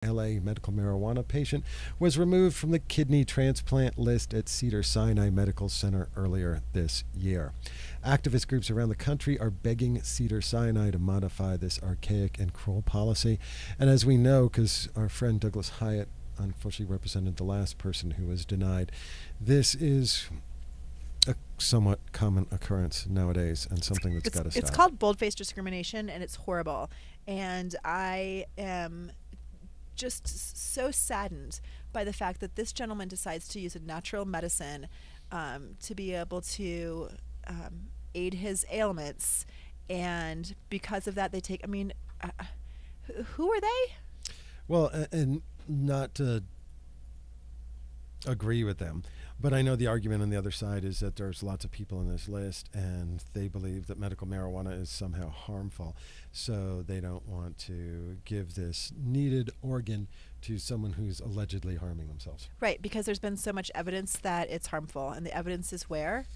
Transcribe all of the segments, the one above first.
LA medical marijuana patient was removed from the kidney transplant list at Cedars-Sinai Medical Center earlier this year. Activist groups around the country are begging Cedars-Sinai to modify this archaic and cruel policy. And as we know, because our friend Douglas Hyatt unfortunately represented the last person who was denied, this is a somewhat common occurrence nowadays and something that's got to stop. It's called bold-faced discrimination, and it's horrible. And I am just so saddened by the fact that this gentleman decides to use a natural medicine to be able to aid his ailments, and because of that they take, who are they? Well, and not to agree with them, but I know the argument on the other side is that there's lots of people on this list and they believe that medical marijuana is somehow harmful, so they don't want to give this needed organ to someone who's allegedly harming themselves. Right, because there's been so much evidence that it's harmful, and the evidence is where?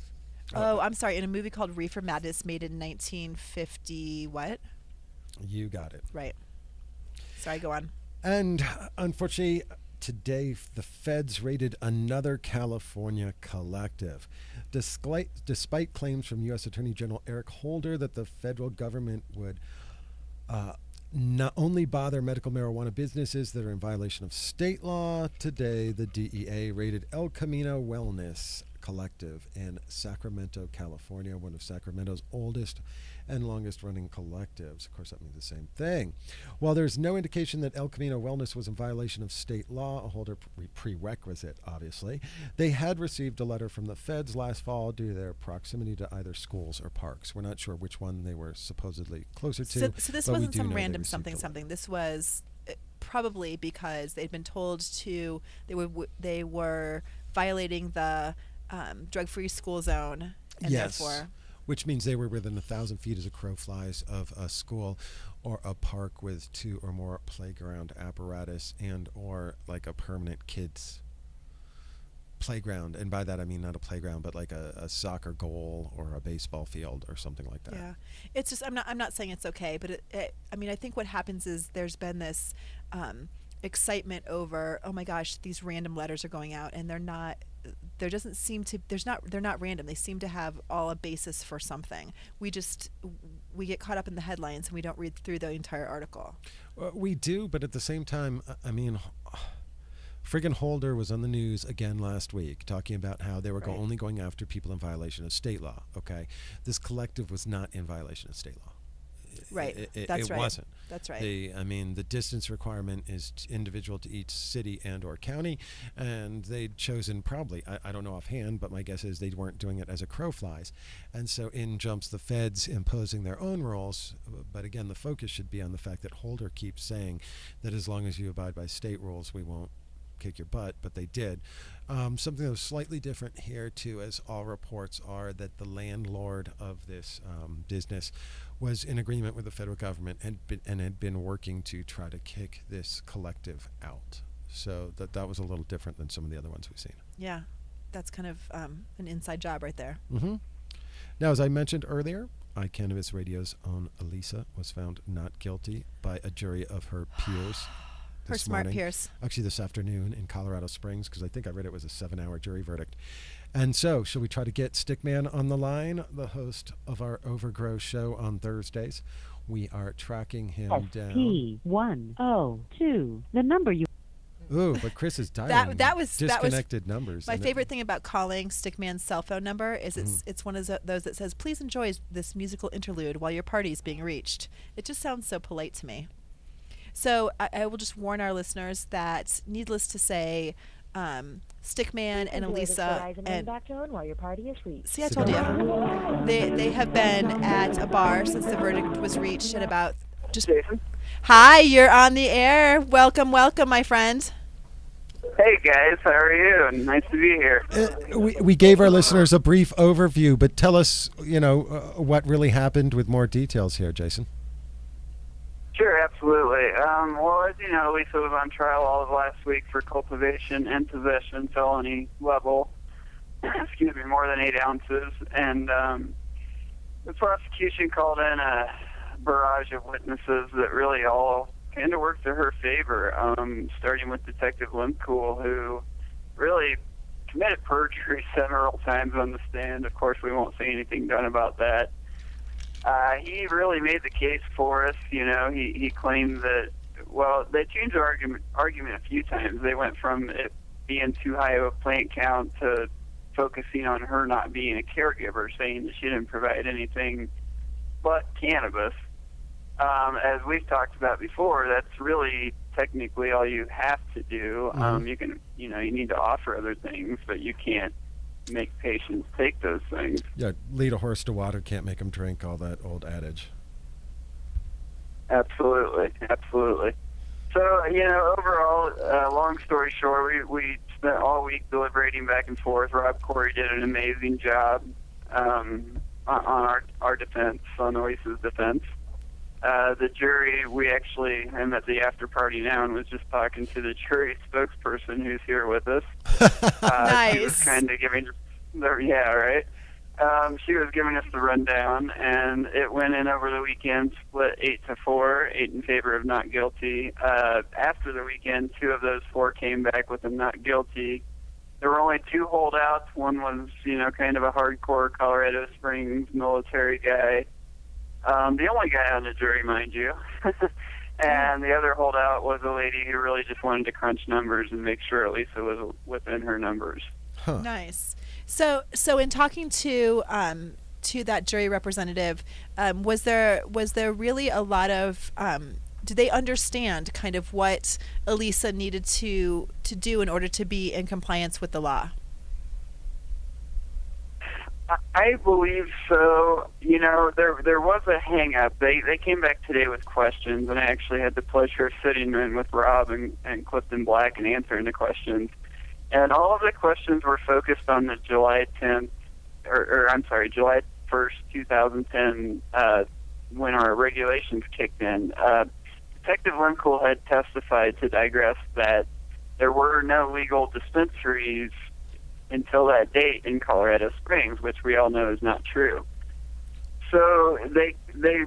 I'm sorry, in a movie called Reefer Madness, made in 1950 what? You got it. Right. Sorry, go on. And unfortunately, today, the feds raided another California collective. Despite claims from U.S. Attorney General Eric Holder that the federal government would not only bother medical marijuana businesses that are in violation of state law, today the DEA raided El Camino Wellness Collective in Sacramento, California, one of Sacramento's oldest and longest running collectives. Of course, that means the same thing. While there's no indication that El Camino Wellness was in violation of state law, a Holder prerequisite, obviously, they had received a letter from the feds last fall due to their proximity to either schools or parks. We're not sure which one they were supposedly closer to. So this wasn't some random something. This was probably because they'd been told to, they were violating the drug-free school zone, and yes, therefore, which means they were within 1,000 feet as a crow flies of a school or a park with 2 or more playground apparatus and or like a permanent kids playground. And by that I mean not a playground, but like a soccer goal or a baseball field or something like that. Yeah, it's just I'm not saying it's okay, but I think what happens is there's been this excitement over, oh my gosh, these random letters are going out, and they're not random. They seem to have all a basis for something. We get caught up in the headlines and we don't read through the entire article. We do, but at the same time, friggin' Holder was on the news again last week talking about how they were only going after people in violation of state law. Okay, this collective was not in violation of state law. Right. It right. wasn't. That's right. The distance requirement is individual to each city and or county, and they'd chosen probably, I don't know offhand, but my guess is they weren't doing it as a crow flies. And so in jumps the feds imposing their own rules, but again, the focus should be on the fact that Holder keeps saying that as long as you abide by state rules, we won't kick your butt, but they did. Something that was slightly different here too, as all reports are, that the landlord of this business was in agreement with the federal government and had been working to try to kick this collective out. So that was a little different than some of the other ones we've seen. Yeah, that's kind of an inside job right there. Mm-hmm. Now, as I mentioned earlier, iCannabis Radio's own Elisa was found not guilty by a jury of her peers. Her smart peers. Actually, this afternoon in Colorado Springs, because I think I read it was a 7-hour jury verdict. And so, shall we try to get Stickman on the line, the host of our Overgrow show on Thursdays? We are tracking him down. SP102, the number you... Ooh, but Chris is dialing that was disconnected numbers. My favorite thing about calling Stickman's cell phone number is it's one of those that says, please enjoy this musical interlude while your party is being reached. It just sounds so polite to me. So I will just warn our listeners that, needless to say, Stickman and Elisa and while your party is reached. See, I told you. They have been at a bar since the verdict was reached at about just. Jason. Hi, you're on the air. Welcome, my friend. Hey guys, how are you? Nice to be here. We gave our listeners a brief overview, but tell us, what really happened with more details here, Jason. Sure, absolutely. Well, as you know, Lisa was on trial all of last week for cultivation and possession, felony level, more than 8 ounces. And the prosecution called in a barrage of witnesses that really all kind of worked to her favor, starting with Detective Limcool, who really committed perjury several times on the stand. Of course, we won't say anything done about that. He really made the case for us. He claimed that, well, they changed their argument a few times. They went from it being too high of a plant count to focusing on her not being a caregiver, saying that she didn't provide anything but cannabis. As we've talked about before, that's really technically all you have to do. You need to offer other things, but you can't make patients take those things. Yeah, lead a horse to water, can't make him drink, all that old adage. Absolutely. So, overall, long story short, we spent all week deliberating back and forth. Rob Corey did an amazing job on our defense, on Elisa's defense. The jury, I'm at the after party now and was just talking to the jury spokesperson who's here with us. Nice. She was kind of giving, she was giving us the rundown, and it went in over the weekend, split 8-4, 8 in favor of not guilty. After the weekend, 2 of those 4 came back with a not guilty. There were only 2 holdouts. One was, kind of a hardcore Colorado Springs military guy. The only guy on the jury, mind you. And the other holdout was a lady who really just wanted to crunch numbers and make sure Elisa was within her numbers. Huh. Nice. So in talking to that jury representative, was there really a lot of did they understand kind of what Elisa needed to do in order to be in compliance with the law? I believe so. There was a hang-up. They came back today with questions, and I actually had the pleasure of sitting in with Rob and Clifton Black and answering the questions. And all of the questions were focused on the July 1st, 2010, when our regulations kicked in. Detective Limcool had testified, to digress, that there were no legal dispensaries until that date in Colorado Springs, which we all know is not true. So they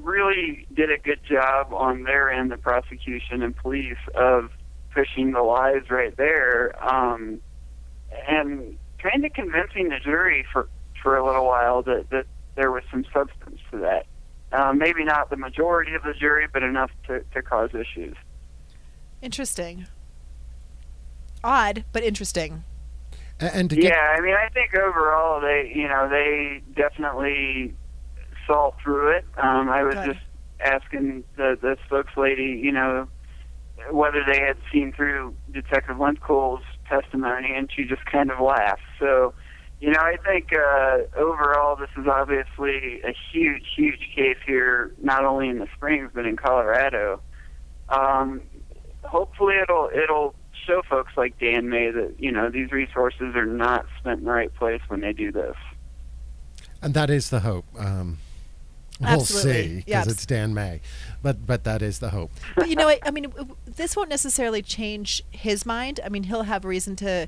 really did a good job on their end, the prosecution and police, of pushing the lies right there, and kind of convincing the jury for a little while that there was some substance to that. Maybe not the majority of the jury, but enough to cause issues. Interesting. Odd, but interesting. And I think overall they definitely saw through it. I was just asking the spokeslady, whether they had seen through Detective Limcool's testimony, and she just kind of laughed. So, I think overall this is obviously a huge, huge case here, not only in the Springs but in Colorado. Hopefully it'll show folks like Dan May that these resources are not spent in the right place when they do this. And that is the hope. We'll see, because it's Dan May, but that is the hope. But this won't necessarily change his mind. I mean, he'll have reason to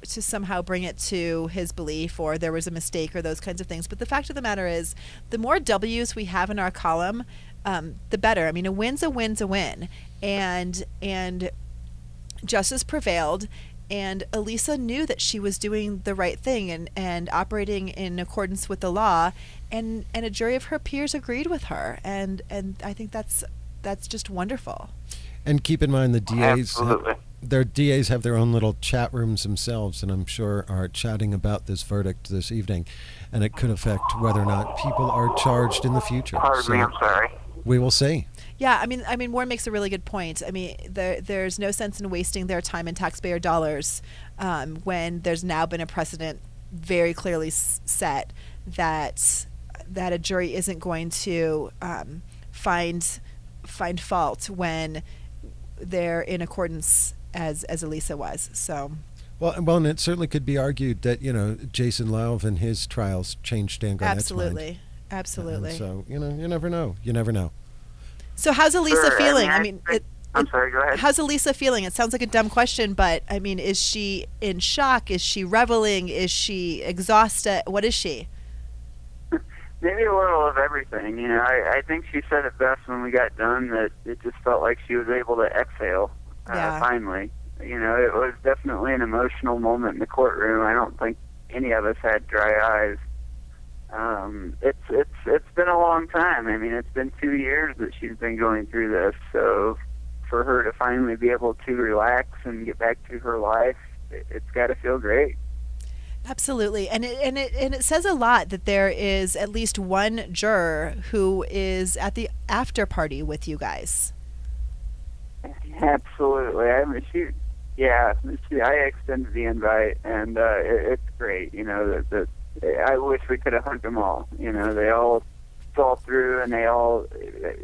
somehow bring it to his belief, or there was a mistake, or those kinds of things. But the fact of the matter is, the more W's we have in our column, the better. I mean, a win's a win's a win, and justice prevailed. And Elisa knew that she was doing the right thing and operating in accordance with the law, and a jury of her peers agreed with her, and I think that's just wonderful. And keep in mind, the DAs, their DAs have their own little chat rooms themselves, and I'm sure are chatting about this verdict this evening, and it could affect whether or not people are charged in the future. Pardon me, I'm sorry. We will see. Yeah, I mean, Warren makes a really good point. I mean, there's no sense in wasting their time and taxpayer dollars when there's now been a precedent very clearly set that a jury isn't going to find fault when they're in accordance as Elisa was. So. Well, and it certainly could be argued that Jason Lauv and his trials changed Stan Garnett's mind. Absolutely. So you never know. You never know. So how's Elisa feeling? I'm sorry, go ahead. How's Elisa feeling? It sounds like a dumb question, but I mean, is she in shock? Is she reveling? Is she exhausted? What is she? Maybe a little of everything. You know, I think she said it best when we got done, that it just felt like she was able to exhale finally. You know, it was definitely an emotional moment in the courtroom. I don't think any of us had dry eyes. It's been a long time. I mean, it's been 2 years that she's been going through this. So for her to finally be able to relax and get back to her life, it's got to feel great. Absolutely, and it says a lot that there is at least one juror who is at the after party with you guys. Absolutely. I mean, I extended the invite, and it's great. You know, that I wish we could have hugged them all. You know, they all saw through, and they all,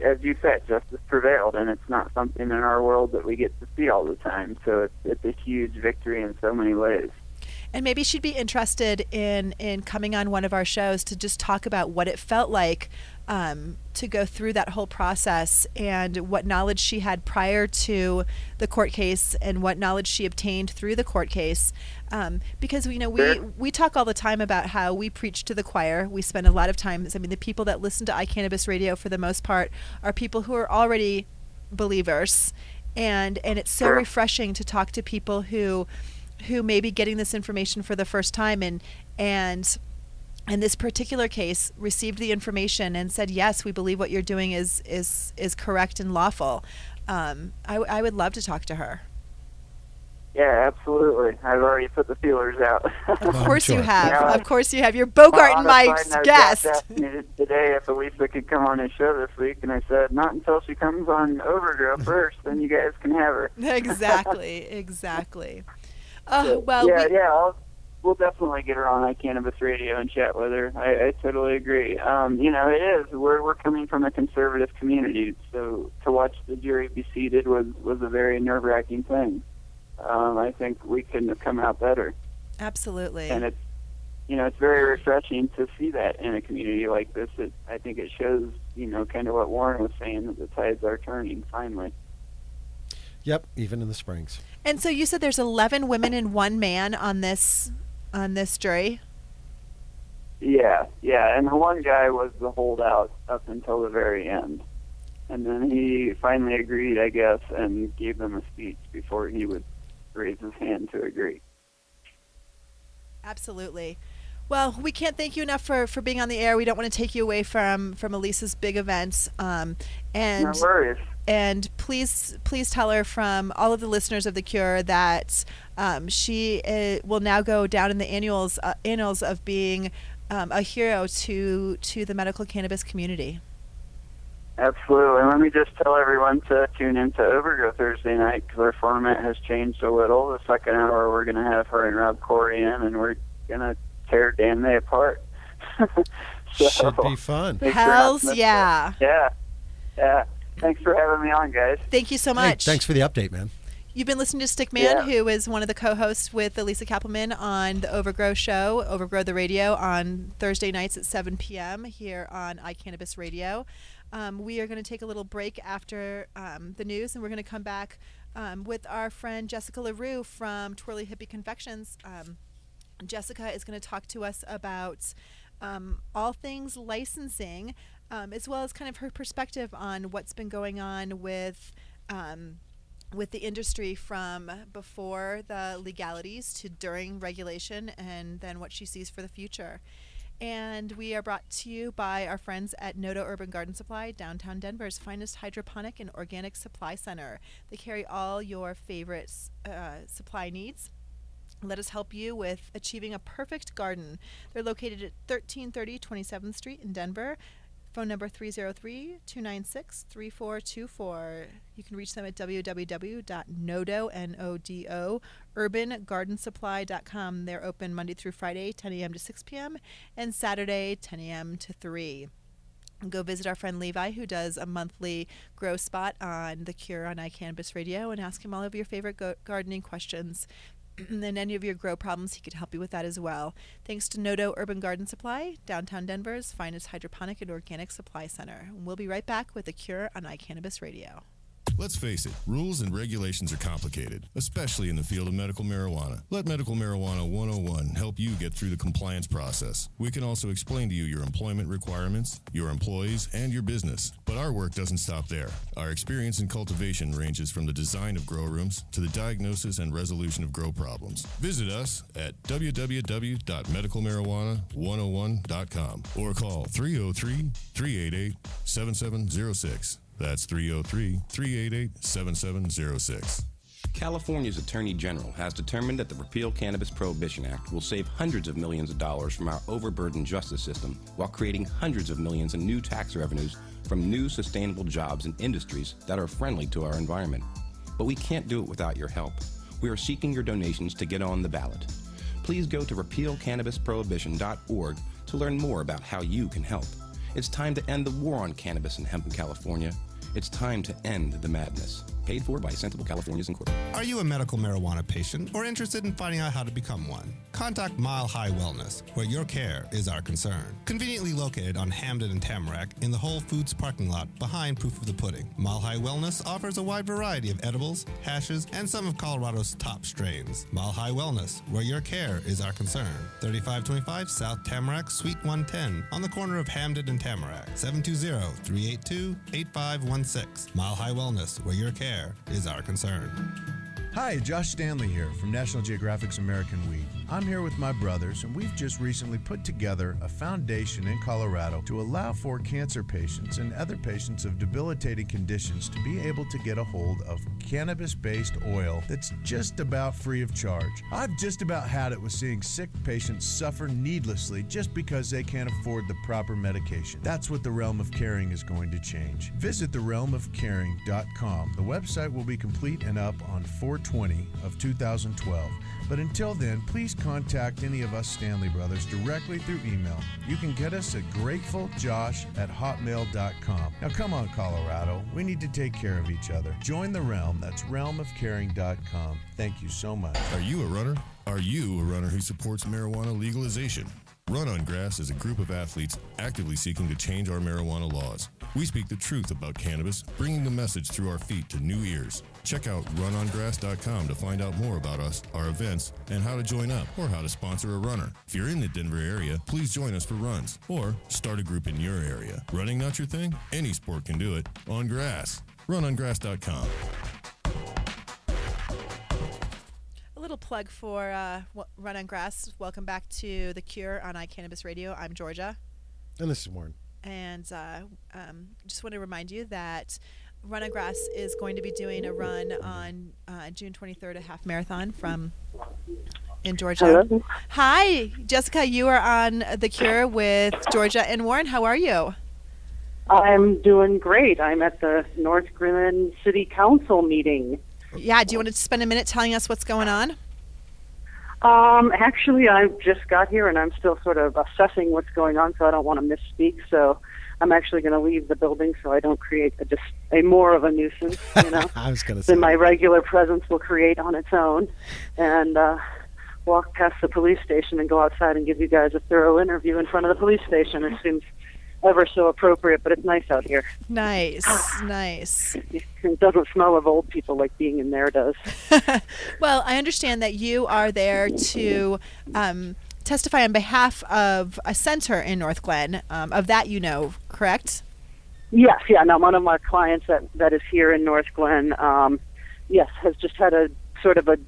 as you said, justice prevailed, and it's not something in our world that we get to see all the time. So it's a huge victory in so many ways. And maybe she'd be interested in coming on one of our shows to just talk about what it felt like to go through that whole process, and what knowledge she had prior to the court case and what knowledge she obtained through the court case. Because we talk all the time about how we preach to the choir. We spend a lot of time. I mean, the people that listen to iCannabis Radio for the most part are people who are already believers, and it's so refreshing to talk to people who may be getting this information for the first time, and in this particular case received the information and said, yes, we believe what you're doing is correct and lawful. I would love to talk to her. Yeah, absolutely. I've already put the feelers out. Of course you have. You know, of course you have. You're Bogart and Mike's guest. Asked me today if Elisa could come on his show this week, and I said, not until she comes on Overgrow first, then you guys can have her. Exactly. We'll definitely get her on iCannabis Radio and chat with her. I totally agree. You know, it is. We're coming from a conservative community, so to watch the jury be seated was a very nerve-wracking thing. I think we couldn't have come out better. Absolutely. And it's very refreshing to see that in a community like this. I think it shows, kind of what Warren was saying, that the tides are turning finally. Yep, even in the Springs. And so you said there's 11 women and 1 man on this jury? Yeah, and the one guy was the holdout up until the very end. And then he finally agreed, I guess, and gave them a speech before he would raise his hand to agree. Absolutely. Well, we can't thank you enough for being on the air. We don't want to take you away from Elisa's big events. No worries. And please tell her, from all of the listeners of The Cure, that she will now go down in the annals of being a hero to the medical cannabis community. Absolutely. Let me just tell everyone to tune in to Overgrow Thursday night, because our format has changed a little. The second hour, we're going to have her and Rob Corey in, and we're going to tear Dan May apart. Should be fun. Hells yeah. Yeah. Thanks for having me on, guys. Thank you so much. Hey, thanks for the update, man. You've been listening to Stickman, who is one of the co-hosts with Elisa Kappelman on the Overgrow show, Overgrow the Radio, on Thursday nights at 7 p.m. here on iCannabis Radio. We are going to take a little break after the news, and we're going to come back with our friend Jessica LerRoux from Twirling Hippy Confections. Jessica is going to talk to us about all things licensing, as well as kind of her perspective on what's been going on with the industry from before the legalities to during regulation, and then what she sees for the future. And we are brought to you by our friends at Nodo Urban Garden Supply, downtown Denver's finest hydroponic and organic supply center. They carry all your favorite supply needs. Let us help you with achieving a perfect garden. They're located at 1330 27th Street in Denver. Phone number 303-296-3424. You can reach them at www.nodo.urbangardensupply.com. They're open Monday through Friday, 10 a.m. to 6 p.m., and Saturday, 10 a.m. to 3. Go visit our friend Levi, who does a monthly grow spot on The Cure on iCannabis Radio, and ask him all of your favorite gardening questions. And any of your grow problems, he could help you with that as well. Thanks to Nodo Urban Garden Supply, downtown Denver's finest hydroponic and organic supply center. We'll be right back with The Cure on iCannabis Radio. Let's face it, rules and regulations are complicated, especially in the field of medical marijuana. Let Medical Marijuana 101 help you get through the compliance process. We can also explain to you your employment requirements, your employees, and your business. But our work doesn't stop there. Our experience in cultivation ranges from the design of grow rooms to the diagnosis and resolution of grow problems. Visit us at www.medicalmarijuana101.com or call 303-388-7706. That's 303-388-7706. California's Attorney General has determined that the Repeal Cannabis Prohibition Act will save hundreds of millions of dollars from our overburdened justice system while creating hundreds of millions in new tax revenues from new sustainable jobs and industries that are friendly to our environment. But we can't do it without your help. We are seeking your donations to get on the ballot. Please go to repealcannabisprohibition.org to learn more about how you can help. It's time to end the war on cannabis and hemp in California. It's time to end the madness. Paid for by Sensible Californians Incorporated. Are you a medical marijuana patient or interested in finding out how to become one? Contact Mile High Wellness, where your care is our concern. Conveniently located on Hamden and Tamarack in the Whole Foods parking lot behind Proof of the Pudding. Mile High Wellness offers a wide variety of edibles, hashes, and some of Colorado's top strains. Mile High Wellness, where your care is our concern. 3525 South Tamarack, Suite 110, on the corner of Hamden and Tamarack. 720-382-8516. Mile High Wellness, where your care is our concern. Hi, Josh Stanley here from National Geographic's American Weed. I'm here with my brothers, and we've just recently put together a foundation in Colorado to allow for cancer patients and other patients of debilitating conditions to be able to get a hold of cannabis-based oil that's just about free of charge. I've just about had it with seeing sick patients suffer needlessly just because they can't afford the proper medication. That's what the Realm of Caring is going to change. Visit therealmofcaring.com. The website will be complete and up on 4/20 of 2012. But until then, please contact any of us Stanley Brothers directly through email. You can get us at gratefuljosh@hotmail.com. Now come on, Colorado. We need to take care of each other. Join the Realm. That's realmofcaring.com. Thank you so much. Are you a runner? Are you a runner who supports marijuana legalization? Run on Grass is a group of athletes actively seeking to change our marijuana laws. We speak the truth about cannabis, bringing the message through our feet to new ears. Check out runongrass.com to find out more about us, our events, and how to join up or how to sponsor a runner. If you're in the Denver area, please join us for runs or start a group in your area. Running not your thing? Any sport can do it. On grass. Runongrass.com. A little plug for Run on Grass. Welcome back to The Cure on iCannabis Radio. I'm Georgia. And this is Warren. And just want to remind you that Run on Grass is going to be doing a run on June 23rd, a half marathon in Georgia. Hello. Hi, Jessica. You are on The Cure with Georgia and Warren. How are you? I'm doing great. I'm at the North Grumman City Council meeting. Yeah, do you want to spend a minute telling us what's going on? Actually, I just got here and I'm still sort of assessing what's going on, so I don't want to misspeak. So I'm actually going to leave the building so I don't create a more of a nuisance, you know, I was going to say than my regular presence will create on its own. And walk past the police station and go outside and give you guys a thorough interview in front of the police station. It seems ever so appropriate, but it's nice out here. Nice, nice. It doesn't smell of old people like being in there does. Well, I understand that you are there to testify on behalf of a center in North Glen. Of that you know, correct? Yes, yeah. Now, one of my clients that is here in North Glen, yes, has just had a sort of a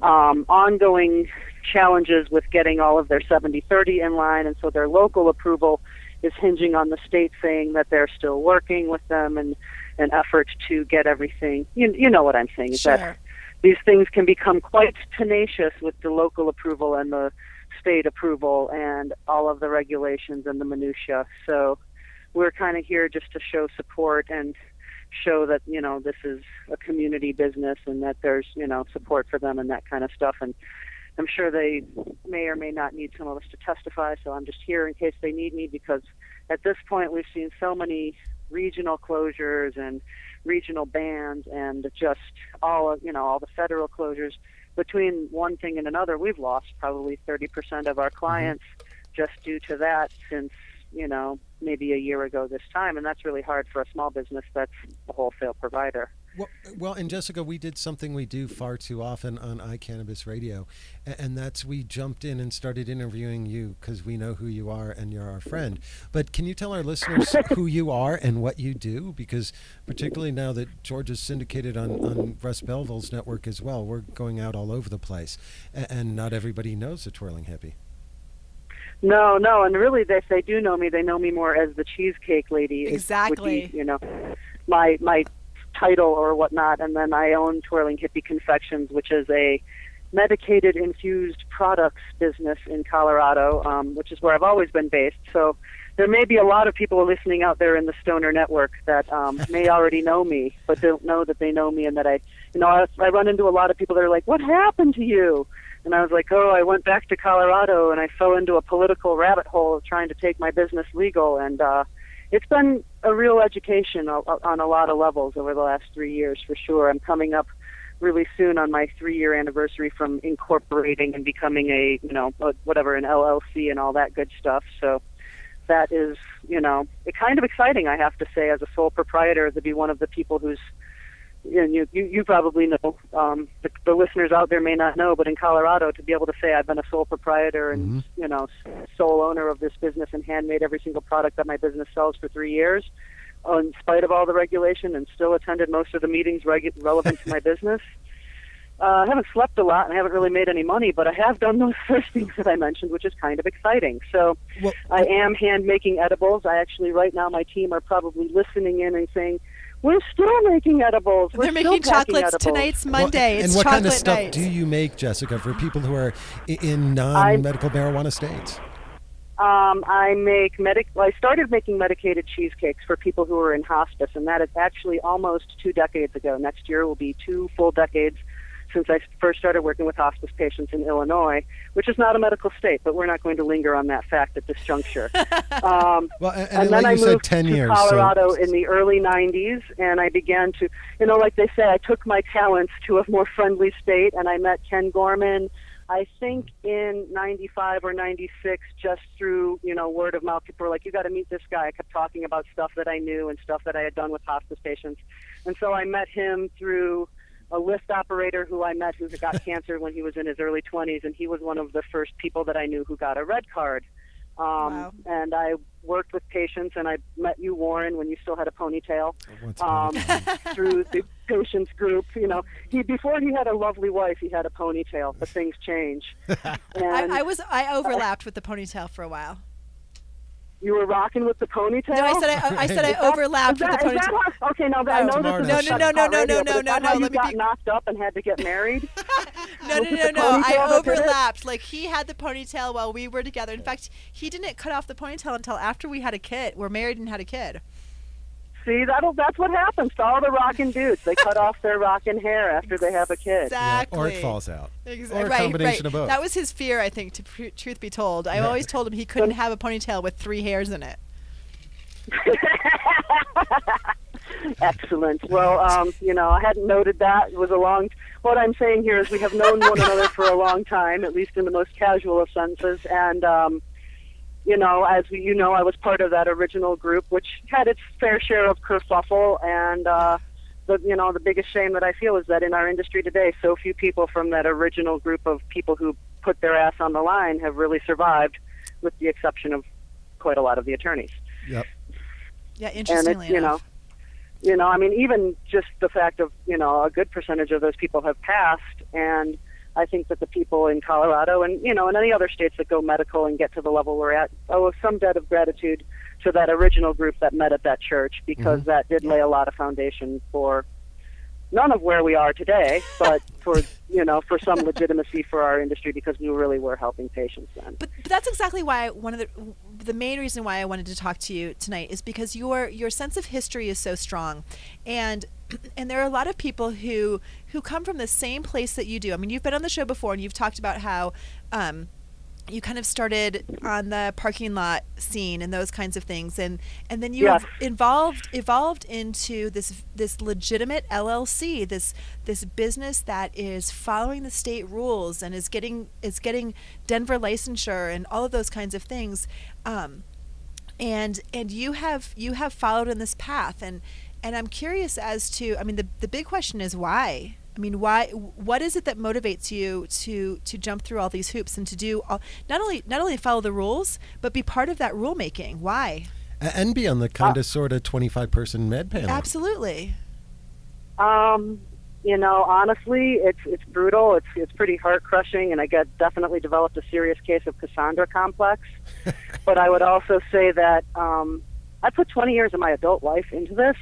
ongoing challenges with getting all of their 70/30 in line, and so their local approval is hinging on the state saying that they're still working with them and an effort to get everything. You know what I'm saying, is Sure. that these things can become quite tenacious with the local approval and the state approval and all of the regulations and the minutia. So we're kind of here just to show support and show that, you know, this is a community business and that there's, you know, support for them and that kind of stuff. And I'm sure they may or may not need some of us to testify, so I'm just here in case they need me, because at this point we've seen so many regional closures and regional bans and just all the federal closures. Between one thing and another, we've lost probably 30% of our clients just due to that since, you know, maybe a year ago this time, and that's really hard for a small business that's a wholesale provider. Well, and Jessica, we did something we do far too often on iCannabis Radio, and that's we jumped in and started interviewing you because we know who you are and you're our friend. But can you tell our listeners who you are and what you do? Because particularly now that George is syndicated on Russ Belville's network as well, we're going out all over the place, and not everybody knows the Twirling Hippie. No, and really, if they do know me, they know me more as the cheesecake lady. Exactly. Would be, my title or whatnot, and then I own Twirling Hippy Confections, which is a medicated infused products business in Colorado, which is where I've always been based. So there may be a lot of people listening out there in the Stoner Network that may already know me, but don't know that they know me, and that I run into a lot of people that are like, "What happened to you?" And I was like, "Oh, I went back to Colorado and I fell into a political rabbit hole of trying to take my business legal." And it's been a real education on a lot of levels over the last 3 years, for sure. I'm coming up really soon on my 3-year anniversary from incorporating and becoming an LLC and all that good stuff. So that is, it's kind of exciting, I have to say, as a sole proprietor, to be one of the people who's, you probably know, the listeners out there may not know, but in Colorado, to be able to say I've been a sole proprietor and sole owner of this business and handmade every single product that my business sells for 3 years, in spite of all the regulation, and still attended most of the meetings relevant to my business. I haven't slept a lot and I haven't really made any money, but I have done those first things that I mentioned, which is kind of exciting. So I am hand making edibles. I actually, right now, my team are probably listening in and saying, "We're still making edibles. They're making chocolates. Tonight's Monday. It's and what kind of chocolate stuff night. do you make, Jessica, for people who are in non-medical marijuana states? I started making medicated cheesecakes for people who are in hospice, and that is actually almost 2 decades ago. Next year will be 2 full decades since I first started working with hospice patients in Illinois, which is not a medical state, but we're not going to linger on that fact at this juncture. And then like I you said, moved 10 to years, Colorado so in the early 90s, and I began to, like they say, I took my talents to a more friendly state, and I met Ken Gorman, I think in 95 or 96, just through, word of mouth. People were like, "You got to meet this guy." I kept talking about stuff that I knew and stuff that I had done with hospice patients. And so I met him through a lift operator who I met who got cancer when he was in his early 20s, and he was one of the first people that I knew who got a red card. Wow. And I worked with patients, and I met you, Warren, when you still had a ponytail, through the patients group. Before he had a lovely wife, he had a ponytail, but things change. And I overlapped with the ponytail for a while. You were rocking with the ponytail? No, I said I overlapped with the ponytail. Okay, now I know tomorrow this is night. No. You got knocked up and had to get married? No. I overlapped. Like, he had the ponytail while we were together. In fact, he didn't cut off the ponytail until after we had a kid. We're married and had a kid. See, that's what happens to all the rockin' dudes. They cut off their rockin' hair after they have a kid. Exactly. or it falls out. Exactly. Or a combination of both. That was his fear, I think, truth be told. I always told him he couldn't have a ponytail with 3 hairs in it. Excellent. Well, I hadn't noted that. It was what I'm saying here is we have known one another for a long time, at least in the most casual of senses, and as I was part of that original group, which had its fair share of kerfuffle, and the biggest shame that I feel is that in our industry today, so few people from that original group of people who put their ass on the line have really survived, with the exception of quite a lot of the attorneys. Yep. Yeah, interestingly enough. Even just the fact of, a good percentage of those people have passed, and I think that the people in Colorado and, in any other states that go medical and get to the level we're at, owe some debt of gratitude to that original group that met at that church, because that did lay a lot of foundation for none of where we are today, but for some legitimacy for our industry, because we really were helping patients then. But that's exactly why one of the main reason why I wanted to talk to you tonight is because your sense of history is so strong, and there are a lot of people who come from the same place that you do. I mean, you've been on the show before, and you've talked about how you kind of started on the parking lot scene and those kinds of things, and then you evolved into this legitimate LLC, this business that is following the state rules and is getting Denver licensure and all of those kinds of things, and you have followed in this path, and And I'm curious as to, I mean, the big question is why? I mean, why? What is it that motivates you to jump through all these hoops and to do not only follow the rules, but be part of that rulemaking? Why? And be on the kind of sort of 25-person med panel. Absolutely. You know, honestly, it's brutal. It's pretty heart crushing, and I definitely developed a serious case of Cassandra complex. But I would also say that I put 20 years of my adult life into this,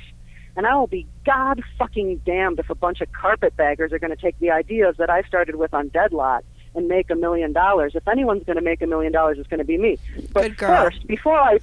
and I will be God fucking damned if a bunch of carpetbaggers are going to take the ideas that I started with on Deadlot and make $1 million. If anyone's going to make $1 million, it's going to be me. But Good girl. first, before I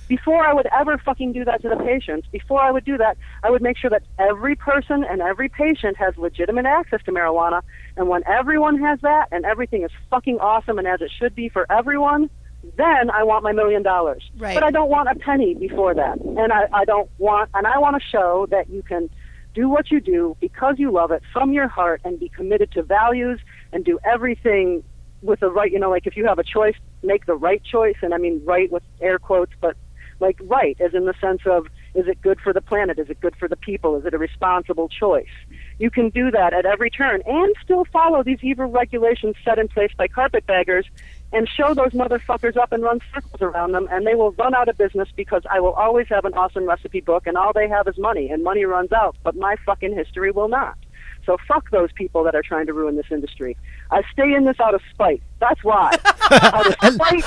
would ever fucking do that to the patients, before I would do that, I would make sure that every person and every patient has legitimate access to marijuana. And when everyone has that and everything is fucking awesome and as it should be for everyone, then I want my $1 million. Right. But I don't want a penny before that. And I want to show that you can do what you do because you love it from your heart and be committed to values and do everything with the right, you know, like if you have a choice, make the right choice. And I mean right with air quotes, but like right as in the sense of, is it good for the planet? Is it good for the people? Is it a responsible choice? You can do that at every turn and still follow these evil regulations set in place by carpetbaggers and show those motherfuckers up and run circles around them, and they will run out of business because I will always have an awesome recipe book, and all they have is money, and money runs out, but my fucking history will not. So fuck those people that are trying to ruin this industry. I stay in this out of spite. That's why. Out of spite,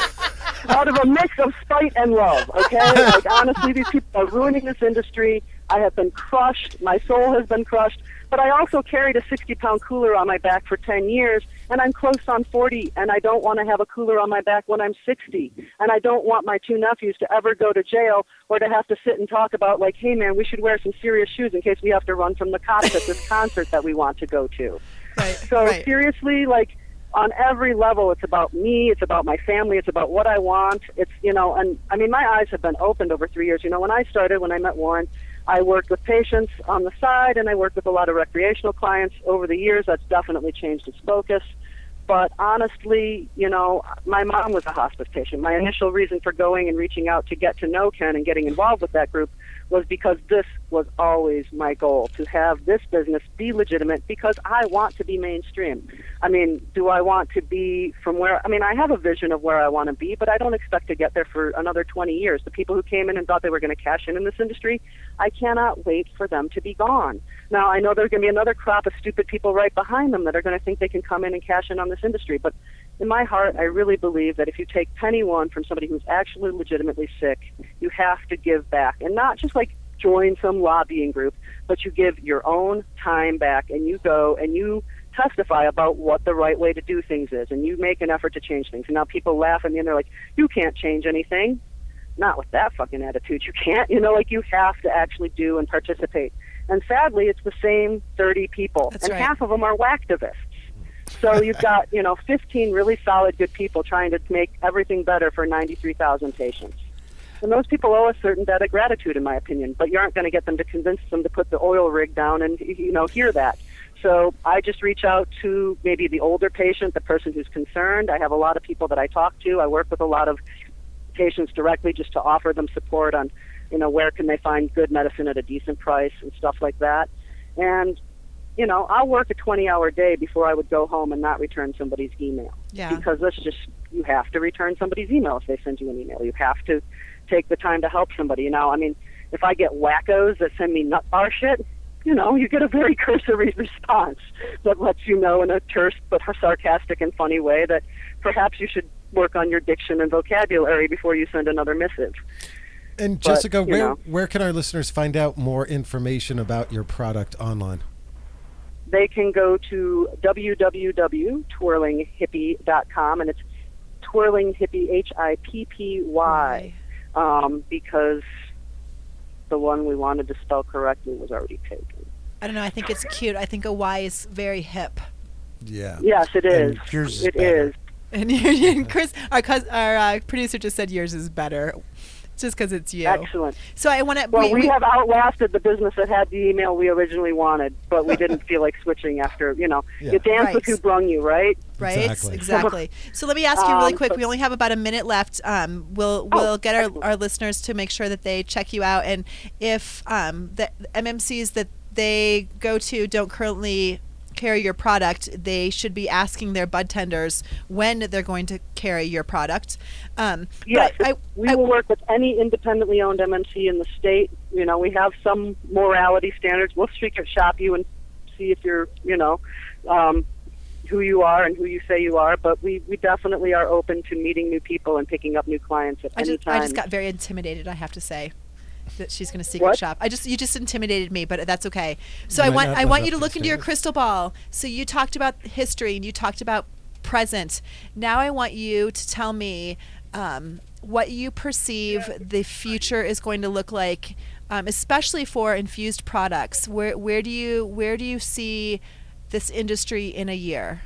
out of a mix of spite and love, okay? Like, honestly, these people are ruining this industry. I have been crushed. My soul has been crushed. But I also carried a 60-pound cooler on my back for 10 years, and I'm close on 40, and I don't want to have a cooler on my back when I'm 60. And I don't want my two nephews to ever go to jail or to have to sit and talk about, like, hey, man, we should wear some serious shoes in case we have to run from the cops at this concert that we want to go to. Right. So right. seriously, like, on every level, it's about me, it's about my family, it's about what I want. It's, you know, and I mean, my eyes have been opened over 3 years. You know, when I met Warren, I worked with patients on the side, and I worked with a lot of recreational clients. Over the years, that's definitely changed its focus. But honestly, you know, my mom was a hospice patient. My initial reason for going and reaching out to get to know Ken and getting involved with that group was because this was always my goal, to have this business be legitimate because I want to be mainstream. I mean, do I want to be from where, I mean, I have a vision of where I want to be, but I don't expect to get there for another 20 years. The people who came in and thought they were going to cash in this industry, I cannot wait for them to be gone. Now, I know there's going to be another crop of stupid people right behind them that are going to think they can come in and cash in on this industry, but in my heart, I really believe that if you take penny one from somebody who's actually legitimately sick, you have to give back. And not just like join some lobbying group, but you give your own time back and you go and you testify about what the right way to do things is. And you make an effort to change things. And now people laugh at me and they're like, you can't change anything. Not with that fucking attitude. You can't. You know, like you have to actually do and participate. And sadly, it's the same 30 people. That's and right. half of them are whacktivists. So you've got, 15 really solid, good people trying to make everything better for 93,000 patients. And those people owe a certain debt of gratitude, in my opinion, but you aren't going to get them to convince them to put the oil rig down and, hear that. So I just reach out to maybe the older patient, the person who's concerned. I have a lot of people that I talk to. I work with a lot of patients directly just to offer them support on, where can they find good medicine at a decent price and stuff like that. And I'll work a 20-hour day before I would go home and not return somebody's email. Yeah. Because you have to return somebody's email if they send you an email. You have to take the time to help somebody. If I get wackos that send me nut bar shit, you get a very cursory response that lets you know in a terse but sarcastic and funny way that perhaps you should work on your diction and vocabulary before you send another missive. And Jessica, where can our listeners find out more information about your product online? They can go to www.twirlinghippy.com, and it's Twirling Hippy, Hippy, because the one we wanted to spell correctly was already taken. I don't know. I think it's cute. I think a Y is very hip. Yeah. Yes, it is. Yours is it better. is. And Chris, our producer, just said yours is better. Just because it's you. Excellent. So I want to. Well, we have outlasted the business that had the email we originally wanted, but we didn't feel like switching after, you dance with who brung you, right? Right, exactly. So let me ask you really quick. We only have about a minute left. We'll get our listeners to make sure that they check you out, and if the MMCs that they go to don't currently carry your product, they should be asking their bud tenders when they're going to carry your product. Yes, we will work with any independently owned MMC in the state. We have some morality standards. We'll secret shop you and see if you're, who you are and who you say you are. But we definitely are open to meeting new people and picking up new clients at any time. I just got very intimidated, I have to say, that she's going to secret shop. You just intimidated me, but that's okay. So I want you to look into your crystal ball. So you talked about history and you talked about present. Now I want you to tell me what you perceive the future is going to look like, especially for infused products. Where do you see this industry in a year?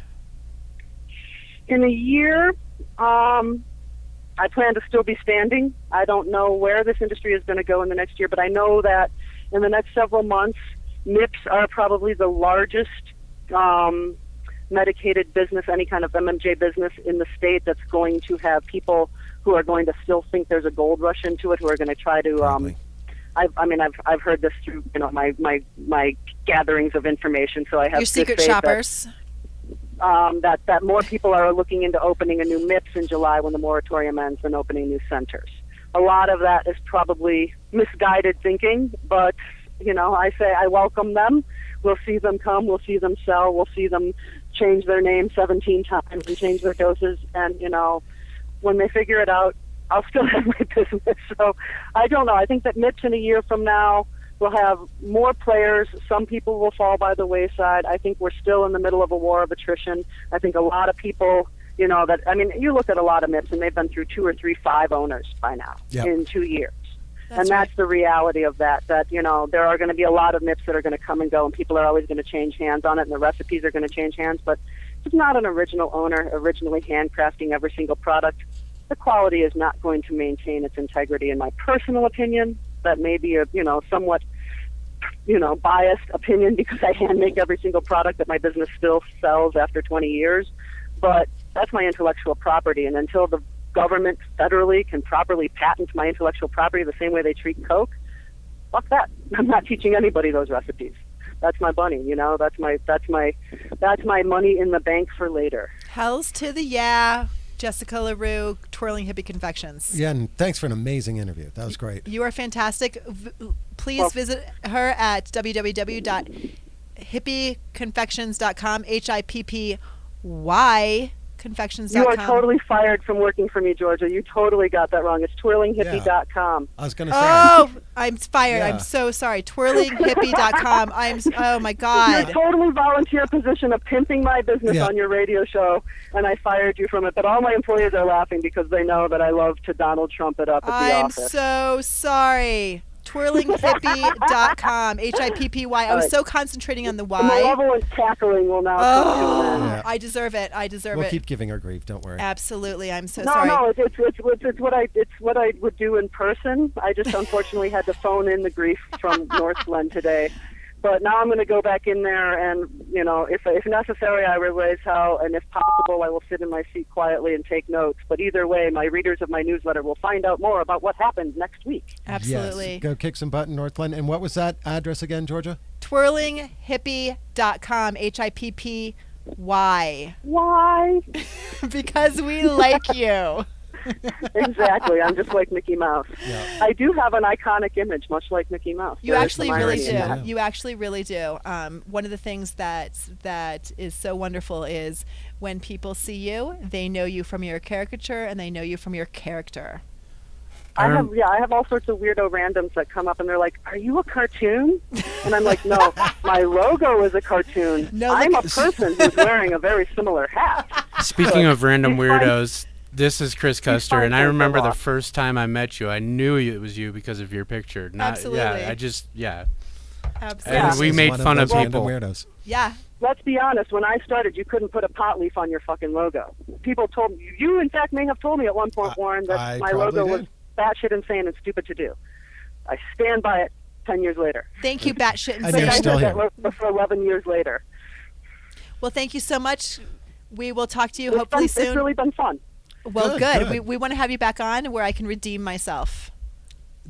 In a year, I plan to still be standing. I don't know where this industry is going to go in the next year, but I know that in the next several months, MIPS are probably the largest medicated business, any kind of MMJ business in the state that's going to have people who are going to still think there's a gold rush into it, who are going to try to. I've heard this through my gatherings of information. So I have your secret shoppers. That more people are looking into opening a new MIPS in July when the moratorium ends and opening new centers. A lot of that is probably misguided thinking, but I say I welcome them. We'll see them come. We'll see them sell. We'll see them change their name 17 times and change their doses. And when they figure it out, I'll still have my business. So I don't know. I think that MIPS in a year from now will have more players. Some people will fall by the wayside. I think we're still in the middle of a war of attrition. I think a lot of people, you look at a lot of MIPS and they've been through 2 or 3, 5 owners by now in 2 years. That's the reality of that, there are going to be a lot of MIPS that are going to come and go, and people are always going to change hands on it, and the recipes are going to change hands. But it's not an original owner originally handcrafting every single product. The quality is not going to maintain its integrity, in my personal opinion. That may be a, somewhat, biased opinion because I hand make every single product that my business still sells after 20 years. But that's my intellectual property, and until the government federally can properly patent my intellectual property the same way they treat Coke, fuck that. I'm not teaching anybody those recipes. That's my bunny, that's my money in the bank for later. Hells to the yeah. Jessica LerRoux, Twirling Hippy Confections. Yeah, and thanks for an amazing interview. That was great. You are fantastic. Please visit her at www.hippyconfections.com, HIPPY confections.com. You are totally fired from working for me, Georgia. You totally got that wrong. It's twirlinghippy.com. I was going to say. Oh, I'm fired. Yeah. I'm so sorry. Twirlinghippy.com. Oh my God. You totally volunteer position of pimping my business on your radio show, and I fired you from it. But all my employees are laughing because they know that I love to Donald Trump it up at the office. I'm so sorry. Twirlinghippy.com, HIPPY. I was so concentrating on the Y. The malevolent cackling will now come to an end. I deserve it. We'll keep giving her grief. Don't worry. Absolutely. I'm so sorry. No, it's what I would do in person. I just unfortunately had to phone in the grief from Northland today. But now I'm going to go back in there and, if necessary, I will raise hell. And if possible, I will sit in my seat quietly and take notes. But either way, my readers of my newsletter will find out more about what happened next week. Absolutely. Yes. Go kick some butt in Northland. And what was that address again, Georgia? Twirlinghippy.com, HIPPY. Why? Because we like you. Exactly. I'm just like Mickey Mouse. Yeah. I do have an iconic image, much like Mickey Mouse. You actually really do. You actually really do. One of the things that is so wonderful is when people see you, they know you from your caricature and they know you from your character. I have all sorts of weirdo randoms that come up and they're like, "Are you a cartoon?" And I'm like, "No, my logo is a cartoon. I'm a person who's wearing a very similar hat." Speaking of random weirdos, this is Chris Custer, and I remember the first time I met you, I knew it was you because of your picture. Absolutely. Yeah, Absolutely. And we made fun of people. Weirdos. Yeah. Let's be honest, when I started, you couldn't put a pot leaf on your fucking logo. People told me, you in fact may have told me at one point, Warren, that my logo was batshit insane and stupid to do. I stand by it 10 years later. Thank you, batshit And insane. you're still here. For 11 years later. Well, thank you so much. We will talk to you It's hopefully soon. soon. It's really been fun. Well, Good. We want to have you back on where I can redeem myself.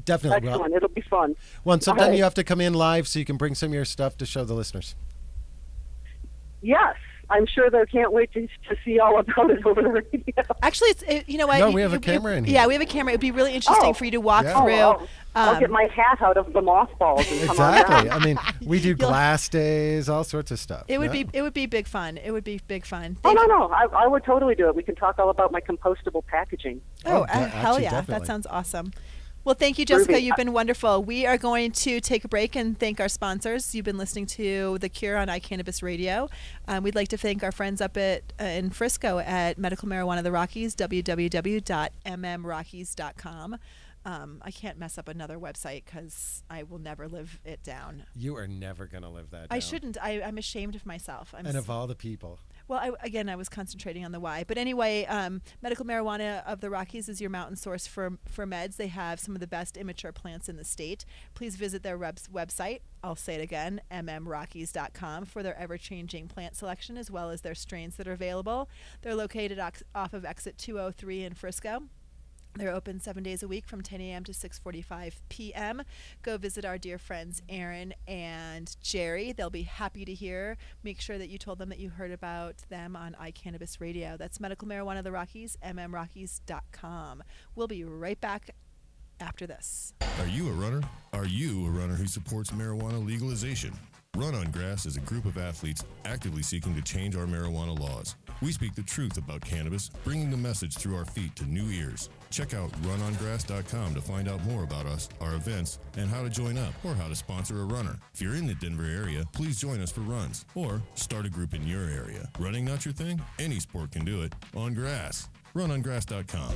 Definitely. Excellent. It'll be fun. Well, and sometime All right. you have to come in live so you can bring some of your stuff to show the listeners. Yes. I'm sure they can't wait to see all about it over the radio. Actually, you know what? No, we have a camera in here. Yeah, we have a camera. It would be really interesting for you to walk Yeah. through. I'll get my hat out of the mothballs and come on Exactly. down. I mean, we do glass days, all sorts of stuff. It would Yeah. be big fun. It would be big fun. Oh, no. I would totally do it. We can talk all about my compostable packaging. Oh, yeah, hell actually, yeah. definitely. That sounds awesome. Well, thank you, Jessica. Groovy. You've been wonderful. We are going to take a break and thank our sponsors. You've been listening to The Cure on iCannabis Radio. We'd like to thank our friends up in Frisco at Medical Marijuana of the Rockies, www.mmrockies.com. I can't mess up another website because I will never live it down. You are never going to live that down. I shouldn't. I'm ashamed of myself. And of all the people. Well, I was concentrating on the why. But anyway, Medical Marijuana of the Rockies is your mountain source for meds. They have some of the best immature plants in the state. Please visit their website. I'll say it again, mmrockies.com, for their ever-changing plant selection as well as their strains that are available. They're located off of exit 203 in Frisco. They're open 7 days a week from 10 a.m. to 6:45 p.m. Go visit our dear friends Aaron and Jerry. They'll be happy to hear. Make sure that you told them that you heard about them on iCannabis Radio. That's Medical Marijuana of the Rockies, mmrockies.com. We'll be right back after this. Are you a runner? Are you a runner who supports marijuana legalization? Run on Grass is a group of athletes actively seeking to change our marijuana laws. We speak the truth about cannabis, bringing the message through our feet to new ears. Check out runongrass.com to find out more about us, our events, and how to join up or how to sponsor a runner. If you're in the Denver area, please join us for runs or start a group in your area. Running not your thing? Any sport can do it. On grass. Runongrass.com.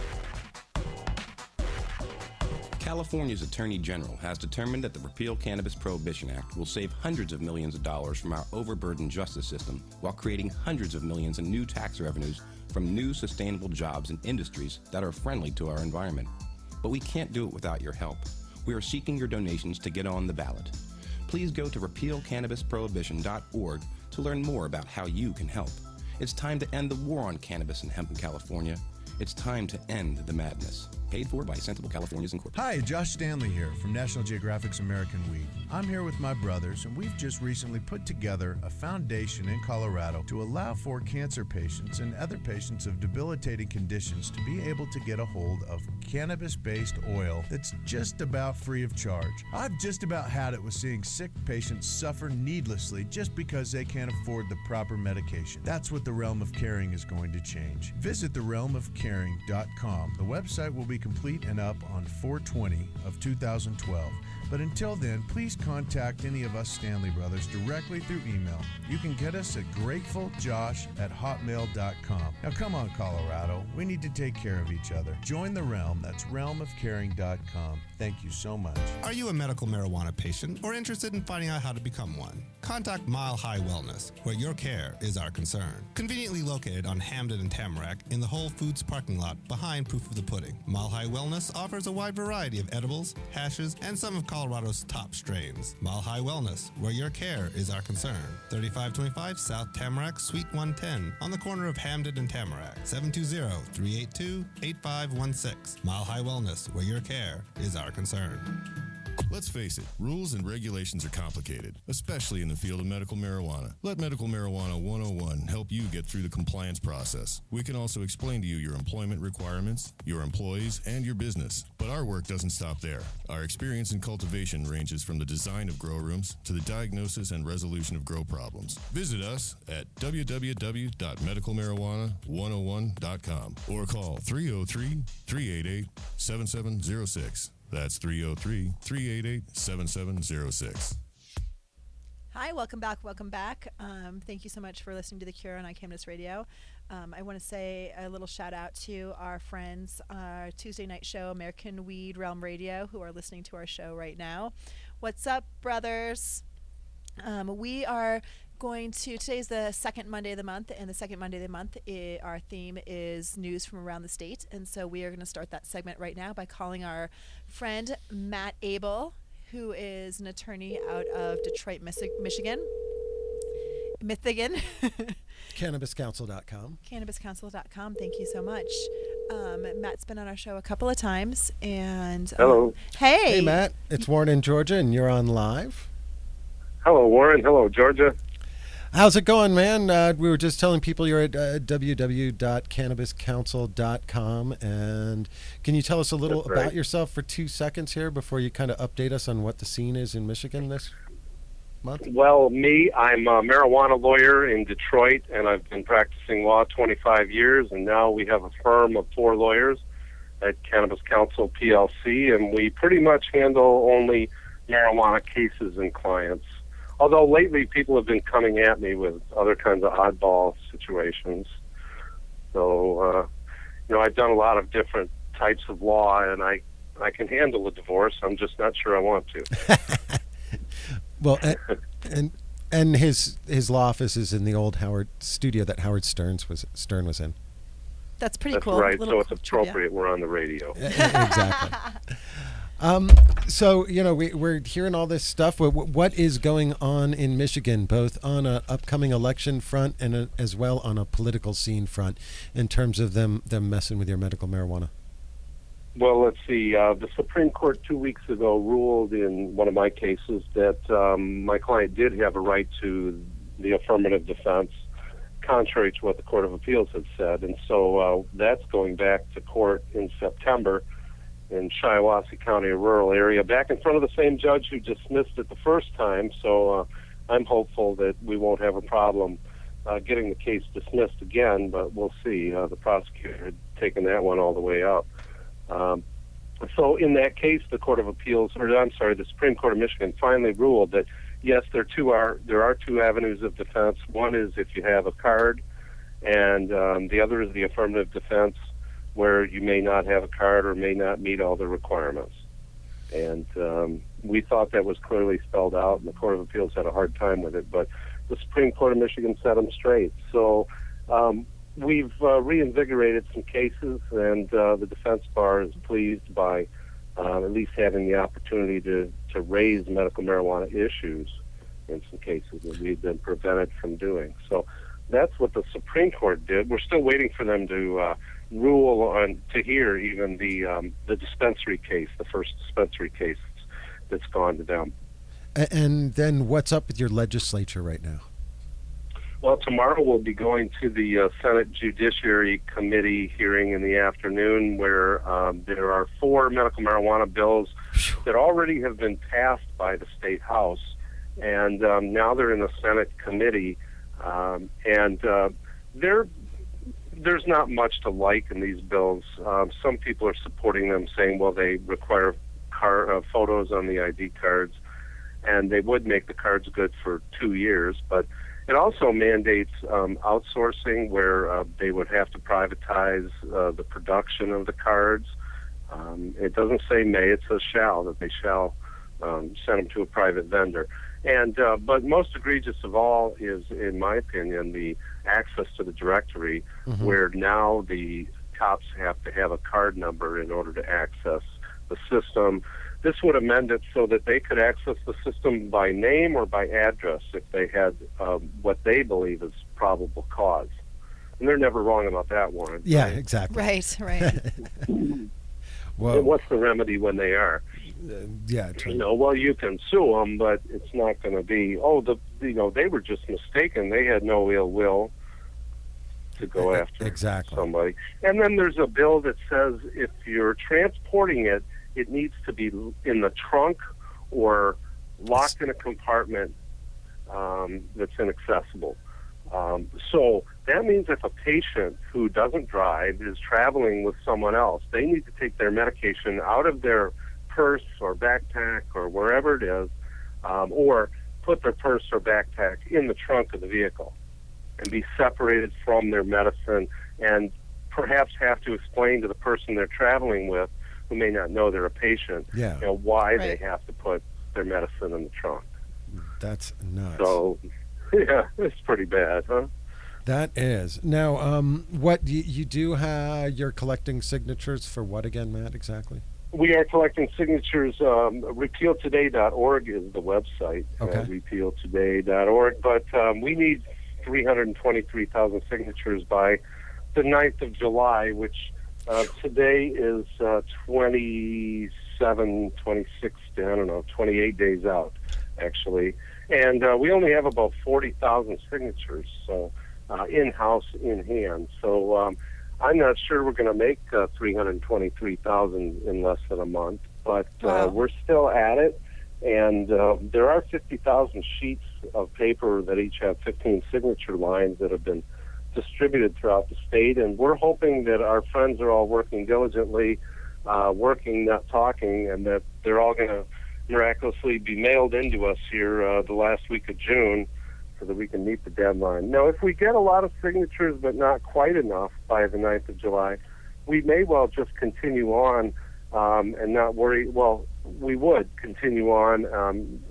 California's Attorney General has determined that the Repeal Cannabis Prohibition Act will save hundreds of millions of dollars from our overburdened justice system while creating hundreds of millions in new tax revenues from new sustainable jobs and industries that are friendly to our environment. But we can't do it without your help. We are seeking your donations to get on the ballot. Please go to repealcannabisprohibition.org to learn more about how you can help. It's time to end the war on cannabis and hemp in California. It's time to end the madness. Paid for by Sensible Californians Incorporated. Hi, Josh Stanley here from National Geographic's American Weed. I'm here with my brothers, and we've just recently put together a foundation in Colorado to allow for cancer patients and other patients of debilitating conditions to be able to get a hold of cannabis-based oil that's just about free of charge. I've just about had it with seeing sick patients suffer needlessly just because they can't afford the proper medication. That's what the Realm of Caring is going to change. Visit therealmofcaring.com. The website will be complete and up on 4/20 of 2012. But until then, please contact any of us Stanley Brothers directly through email. You can get us at gratefuljosh@hotmail.com. Now come on, Colorado. We need to take care of each other. Join the Realm. That's realmofcaring.com. Thank you so much. Are you a medical marijuana patient or interested in finding out how to become one? Contact Mile High Wellness, where your care is our concern. Conveniently located on Hamden and Tamarack in the Whole Foods parking lot behind Proof of the Pudding. Mile High Wellness offers a wide variety of edibles, hashes, and some of Colorado's top strains. Mile High Wellness, where your care is our concern. 3525 South Tamarack, Suite 110, on the corner of Hamden and Tamarack. 720-382-8516. Mile High Wellness, where your care is our concern. Let's face it, rules and regulations are complicated, especially in the field of medical marijuana. Let Medical Marijuana 101 help you get through the compliance process. We can also explain to you your employment requirements, your employees, and your business. But our work doesn't stop there. Our experience in cultivation ranges from the design of grow rooms to the diagnosis and resolution of grow problems. Visit us at www.medicalmarijuana101.com or call 303-388-7706. That's 303-388-7706. Hi, welcome back. Thank you so much for listening to The Cure on iCannabis Radio. I want to say a little shout out to our friends, our Tuesday night show, American Weed Realm Radio, who are listening to our show right now. What's up, brothers? We are Today's the second Monday of the month, and the second Monday of the month, our theme is news from around the state. And so we are going to start that segment right now by calling our friend Matt Abel, who is an attorney out of Detroit, Michigan. CannabisCouncil.com. CannabisCouncil.com. Thank you so much. Matt's been on our show a couple of times. And hello. Hey, Matt. It's Warren in Georgia, and you're on live. Hello, Warren. Hello, Georgia. How's it going, man? We were just telling people you're at www.cannabiscouncil.com. And can you tell us a little about yourself for 2 seconds here before you kind of update us on what the scene is in Michigan this month? Well, I'm a marijuana lawyer in Detroit, and I've been practicing law 25 years, and now we have a firm of 4 lawyers at Cannabis Council PLC, and we pretty much handle only marijuana cases and clients. Although lately people have been coming at me with other kinds of oddball situations. So, I've done a lot of different types of law, and I can handle a divorce. I'm just not sure I want to. Well, and his law office is in the old Howard studio that Howard Stern was in. That's pretty That's cool. right. So it's appropriate we're on the radio. Exactly. So, we're hearing all this stuff. What is going on in Michigan, both on an upcoming election front and as well on a political scene front, in terms of them messing with your medical marijuana? Well, let's see. The Supreme Court 2 weeks ago ruled in one of my cases that my client did have a right to the affirmative defense, contrary to what the Court of Appeals had said. And so that's going back to court in September in Shiawassee County, a rural area, back in front of the same judge who dismissed it the first time. So I'm hopeful that we won't have a problem getting the case dismissed again, but we'll see. The prosecutor had taken that one all the way up. So in that case, the Supreme Court of Michigan finally ruled that, yes, there are 2 avenues of defense. One is if you have a card, and the other is the affirmative defense, where you may not have a card or may not meet all the requirements. And we thought that was clearly spelled out, and the Court of Appeals had a hard time with it, but the Supreme Court of Michigan set them straight. So we've reinvigorated some cases, and the defense bar is pleased by at least having the opportunity to raise medical marijuana issues in some cases that we've been prevented from doing. So that's what the Supreme Court did. We're still waiting for them to rule on, to hear even the dispensary case, the first dispensary case that's gone to them. And then what's up with your legislature right now? Well, tomorrow we'll be going to the Senate Judiciary Committee hearing in the afternoon, where there are 4 medical marijuana bills that already have been passed by the State House, and now they're in the Senate Committee, and there's not much to like in these bills. Some people are supporting them, saying, well, they require photos on the ID cards, and they would make the cards good for 2 years, but it also mandates outsourcing, where they would have to privatize the production of the cards. It doesn't say may, it says shall, that they shall send them to a private vendor. And but most egregious of all is, in my opinion, the access to the directory, where now the cops have to have a card number in order to access the system. This would amend it so that they could access the system by name or by address if they had what they believe is probable cause. And they're never wrong about that, Warren. Yeah, right? exactly. Right. Well, and what's the remedy when they are? Yeah. Well, you can sue them, but it's not going to be, they were just mistaken. They had no ill will to go after somebody. And then there's a bill that says if you're transporting it, it needs to be in the trunk or locked in a compartment that's inaccessible. So that means if a patient who doesn't drive is traveling with someone else, they need to take their medication out of their purse or backpack or wherever it is, or put their purse or backpack in the trunk of the vehicle and be separated from their medicine, and perhaps have to explain to the person they're traveling with, who may not know they're a patient, why they have to put their medicine in the trunk. That's nuts. So, Yeah, it's pretty bad, huh? That is. Now, what you do have, you're collecting signatures for what again, Matt, exactly? We are collecting signatures. RepealToday.org is the website, Okay. RepealToday.org. But we need 323,000 signatures by the 9th of July, which today is 27, 26, I don't know, 28 days out, actually. And we only have about 40,000 signatures, so in-house, in hand. So I'm not sure we're going to make 323,000 in less than a month, but Wow. we're still at it. And there are 50,000 sheets of paper that each have 15 signature lines that have been distributed throughout the state. And we're hoping that our friends are all working diligently, working, not talking, and that they're all going to miraculously be mailed into us here the last week of June so that we can meet the deadline. Now, if we get a lot of signatures but not quite enough by the 9th of July, we may well just continue on and not worry. Well, we would continue on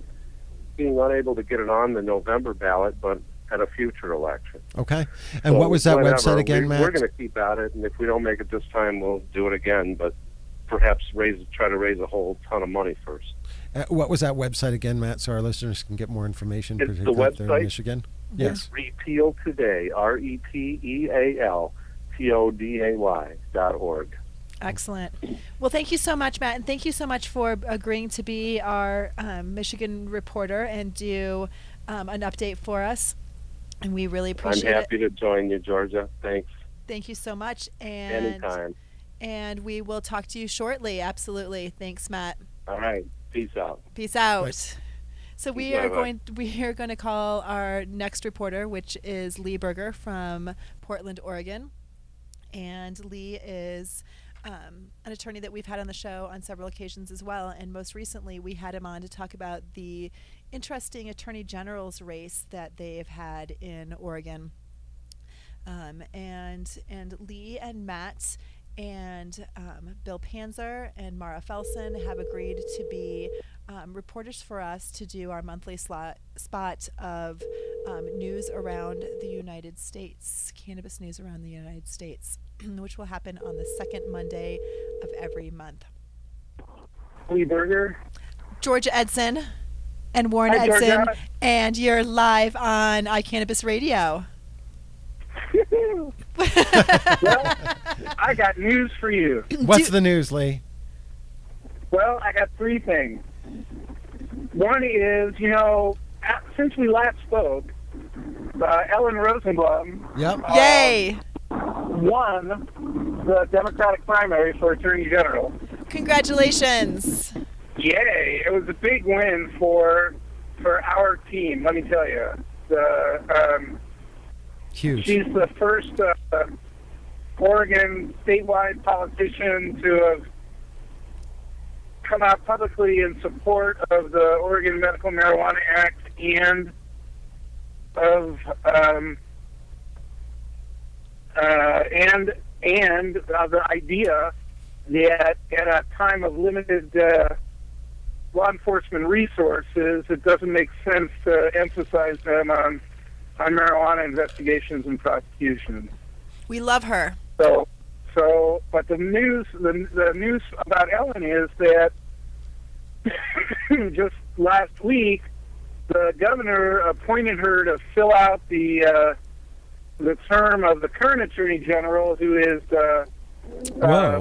being unable to get it on the November ballot, but at a future election. Okay. And So what was that whatever, website again, Matt? We're going to keep at it, and if we don't make it this time, we'll do it again, but perhaps try to raise a whole ton of money first. What was that website again, Matt, so our listeners can get more information, It's the particularly if they're in website. Michigan? Yes. Repeal Today, RepealToday.org. Excellent. Well, thank you so much, Matt, and thank you so much for agreeing to be our Michigan reporter and do an update for us. And we really appreciate I'm happy to join you, Georgia. Thanks. Thank you so much. And Anytime. And we will talk to you shortly. Absolutely. Thanks, Matt. All right. Peace out. Peace out. Right. So we Bye-bye. are going to call our next reporter, which is Lee Berger from Portland, Oregon. And Lee is an attorney that we've had on the show on several occasions as well. And most recently, we had him on to talk about the interesting attorney general's race that they've had in Oregon. And Lee and Matt and Bill Panzer and Mara Felsen have agreed to be reporters for us to do our monthly spot of news around the United States, cannabis news around the United States, which will happen on the second Monday of every month. Lee Berger. Georgia Edson and Warren Hi, Edson, Georgia. and you're live on iCannabis Radio. Well, I got news for you. What's the news, Lee? Well, I got three things. One is, since we last spoke, Ellen Rosenblum Yep. Yay! won the Democratic primary for Attorney General. Congratulations. Yay! It was a big win for our team, let me tell you. Huge. She's the first Oregon statewide politician to have come out publicly in support of the Oregon Medical Marijuana Act and of the idea that at a time of limited law enforcement resources, it doesn't make sense to emphasize them on marijuana investigations and prosecutions. We love her. But the news about Ellen is that just last week, the governor appointed her to fill out the term of the current attorney general, who is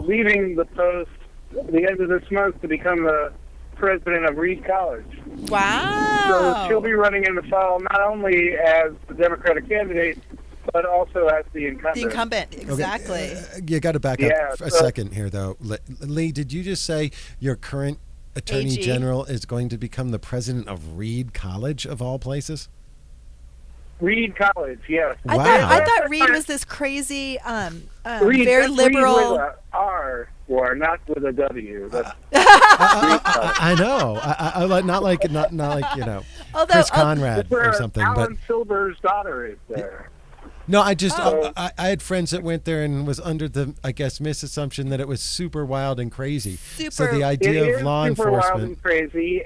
leaving the post at the end of this month to become the president of Reed College. Wow. So she'll be running in the fall not only as the Democratic candidate, but also as the incumbent. The incumbent, exactly. Okay, you got to back up a second here, though. Lee, did you just say your current attorney AG. general is going to become the president of Reed College, of all places? Reed College, yes. I thought Reed was this crazy, Reed, very that's liberal. Reed with a R, or not with a W. I know. I not like Although, Chris Conrad That's where or something. Alan But Silver's daughter is there. no, I just I had friends that went there and was under the misassumption that it was super wild and crazy. So the idea of law super wild enforcement. and crazy,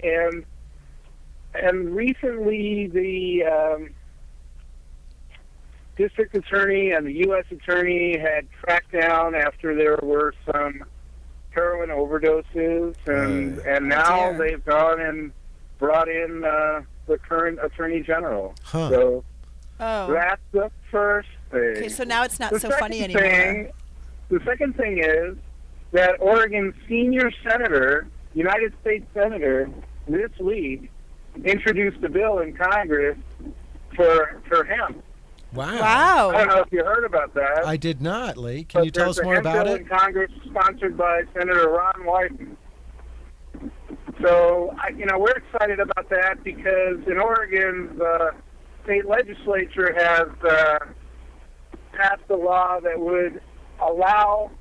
and recently the district attorney and the U.S. attorney had tracked down after there were some heroin overdoses, and now they've gone and brought in the current attorney general. Huh. So that's the first thing. Okay, so now it's not The so funny anymore. The second thing is that Oregon's senior senator, United States Senator, this week introduced a bill in Congress for hemp. Wow. I don't know if you heard about that. I did not, Lee. Can you tell us more about There's a hemp bill in Congress sponsored by Senator Ron Wyden. So, we're excited about that because in Oregon, the state legislature has passed a law that would allow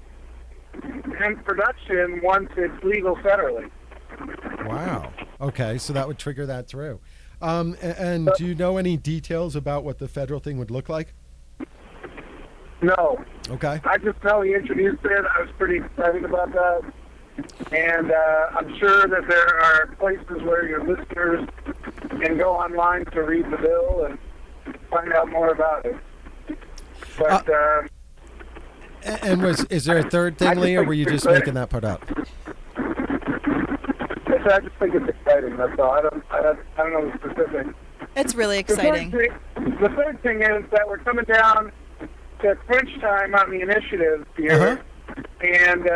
hemp production once it's legal federally. Wow. Okay, so that would trigger that through. And do you know any details about what the federal thing would look like? No. Okay. I just know he introduced it. I was pretty excited about that. And I'm sure that there are places where your listeners can go online to read the bill and find out more about it. But and is there a third thing, Lee, or were you just making that part up? I just think it's exciting. That's all. I don't know the specifics. It's really exciting. The third thing is that we're coming down to crunch time on the initiatives here, and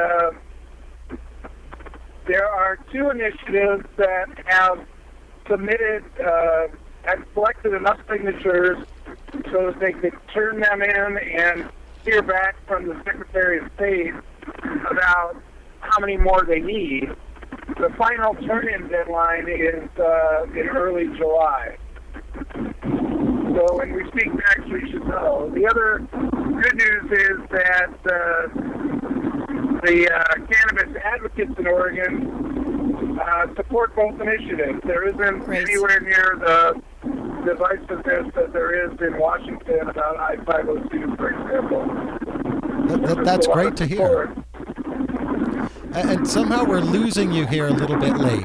there are two initiatives that have submitted, have collected enough signatures so that they could turn them in and hear back from the Secretary of State about how many more they need. The final turn-in deadline is in early July. So when we speak next, we should know. The other good news is that the cannabis advocates in Oregon support both initiatives. There isn't anywhere near the divisiveness that there is in Washington about I-502, for example. That's great to hear. And somehow we're losing you here a little bit, Lee.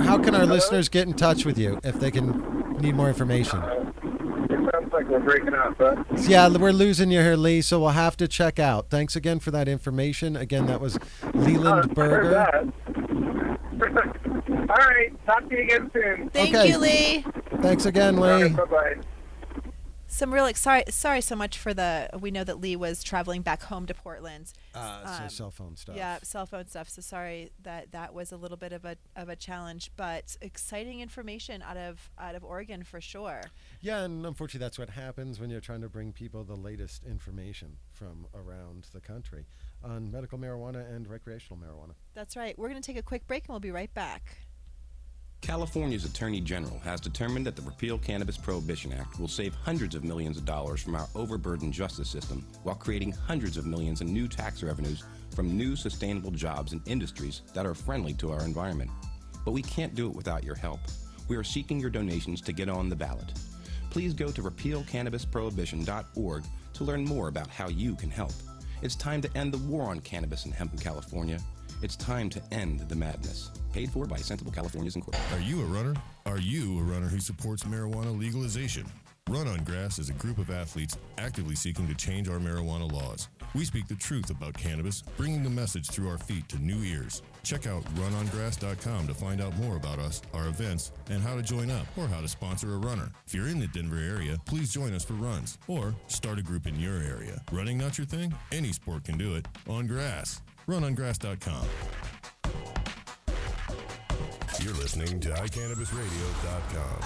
How can our listeners get in touch with you if they need more information? It sounds like we're breaking up, but... Yeah, we're losing you here, Lee, so we'll have to check out. Thanks again for that information. Again, that was Leland Berger. All right, talk to you again soon. Thank you, Lee. Thanks again, Lee. Right, bye-bye. Some real sorry so much for we know that Lee was traveling back home to Portland. So cell phone stuff. Yeah, cell phone stuff. So sorry that was a little bit of a challenge, but exciting information out of Oregon for sure. Yeah, and unfortunately that's what happens when you're trying to bring people the latest information from around the country on medical marijuana and recreational marijuana. That's right. We're going to take a quick break and we'll be right back. California's Attorney General has determined that the Repeal Cannabis Prohibition Act will save hundreds of millions of dollars from our overburdened justice system while creating hundreds of millions in new tax revenues from new sustainable jobs and industries that are friendly to our environment. But we can't do it without your help. We are seeking your donations to get on the ballot. Please go to repealcannabisprohibition.org to learn more about how you can help. It's time to end the war on cannabis and hemp in California. It's time to end the madness. Paid for by Sensible Californians Incorporated. Are you a runner? Are you a runner who supports marijuana legalization? Run on Grass is a group of athletes actively seeking to change our marijuana laws. We speak the truth about cannabis, bringing the message through our feet to new ears. Check out runongrass.com to find out more about us, our events, and how to join up or how to sponsor a runner. If you're in the Denver area, please join us for runs or start a group in your area. Running not your thing? Any sport can do it. On grass. runongrass.com. You're listening to iCannabisRadio.com.